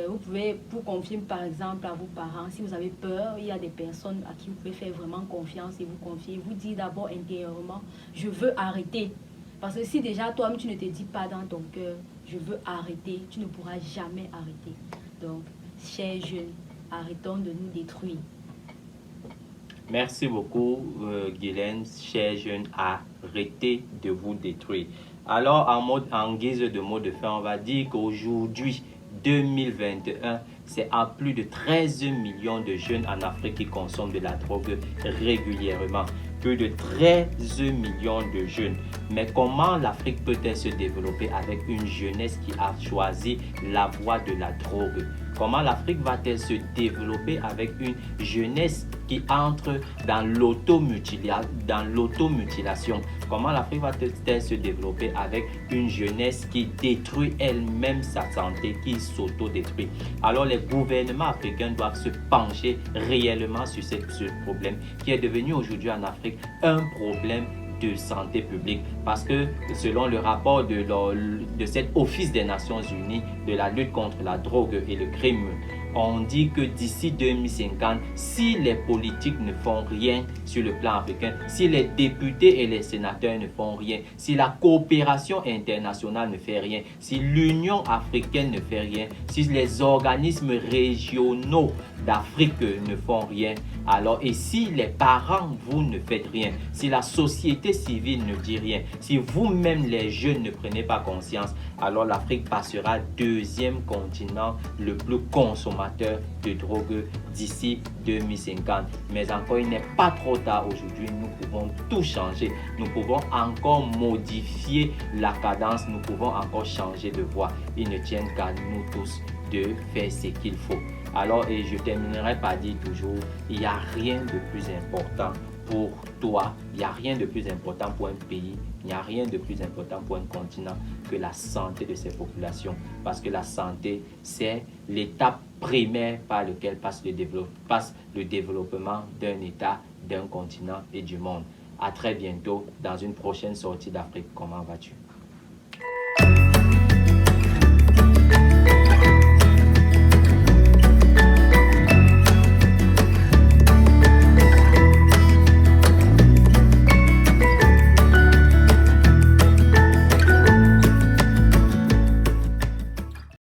vous pouvez vous confier par exemple à vos parents. Si vous avez peur, il y a des personnes à qui vous pouvez faire vraiment confiance et vous confier. Vous dites d'abord intérieurement, je veux arrêter. Parce que si déjà toi-même tu ne te dis pas dans ton cœur, je veux arrêter, tu ne pourras jamais arrêter. Donc, chers jeunes, arrêtons de nous détruire. Merci beaucoup, Guylaine. Chers jeunes, arrêtez de vous détruire. Alors, en guise de mot de fin, on va dire qu'aujourd'hui, 2021, c'est à plus de 13 millions de jeunes en Afrique qui consomment de la drogue régulièrement. Plus de 13 millions de jeunes. Mais comment l'Afrique peut-elle se développer avec une jeunesse qui a choisi la voie de la drogue? Comment l'Afrique va-t-elle se développer avec une jeunesse qui entre dans l'automutilation? Comment l'Afrique va-t-elle se développer avec une jeunesse qui détruit elle-même sa santé, qui s'auto-détruit? Alors les gouvernements africains doivent se pencher réellement sur ce problème qui est devenu aujourd'hui en Afrique un problème de santé publique, parce que selon le rapport de cet Office des Nations Unies de la lutte contre la drogue et le crime, on dit que d'ici 2050, si les politiques ne font rien sur le plan africain, si les députés et les sénateurs ne font rien, si la coopération internationale ne fait rien, si l'Union africaine ne fait rien, si les organismes régionaux d'Afrique ne font rien, alors, et si les parents, vous ne faites rien, si la société civile ne dit rien, si vous-même les jeunes ne prenez pas conscience, alors l'Afrique passera deuxième continent le plus consommateur de drogue d'ici 2050. Mais encore, il n'est pas trop tard aujourd'hui, nous pouvons tout changer, nous pouvons encore modifier la cadence, nous pouvons encore changer de voie. Il ne tient qu'à nous tous de faire ce qu'il faut. Alors, et je terminerai par dire toujours, il n'y a rien de plus important pour toi, il n'y a rien de plus important pour un pays, il n'y a rien de plus important pour un continent que la santé de ses populations. Parce que la santé, c'est l'étape primaire par laquelle passe le développement d'un État, d'un continent et du monde. À très bientôt dans une prochaine sortie d'Afrique. Comment vas-tu?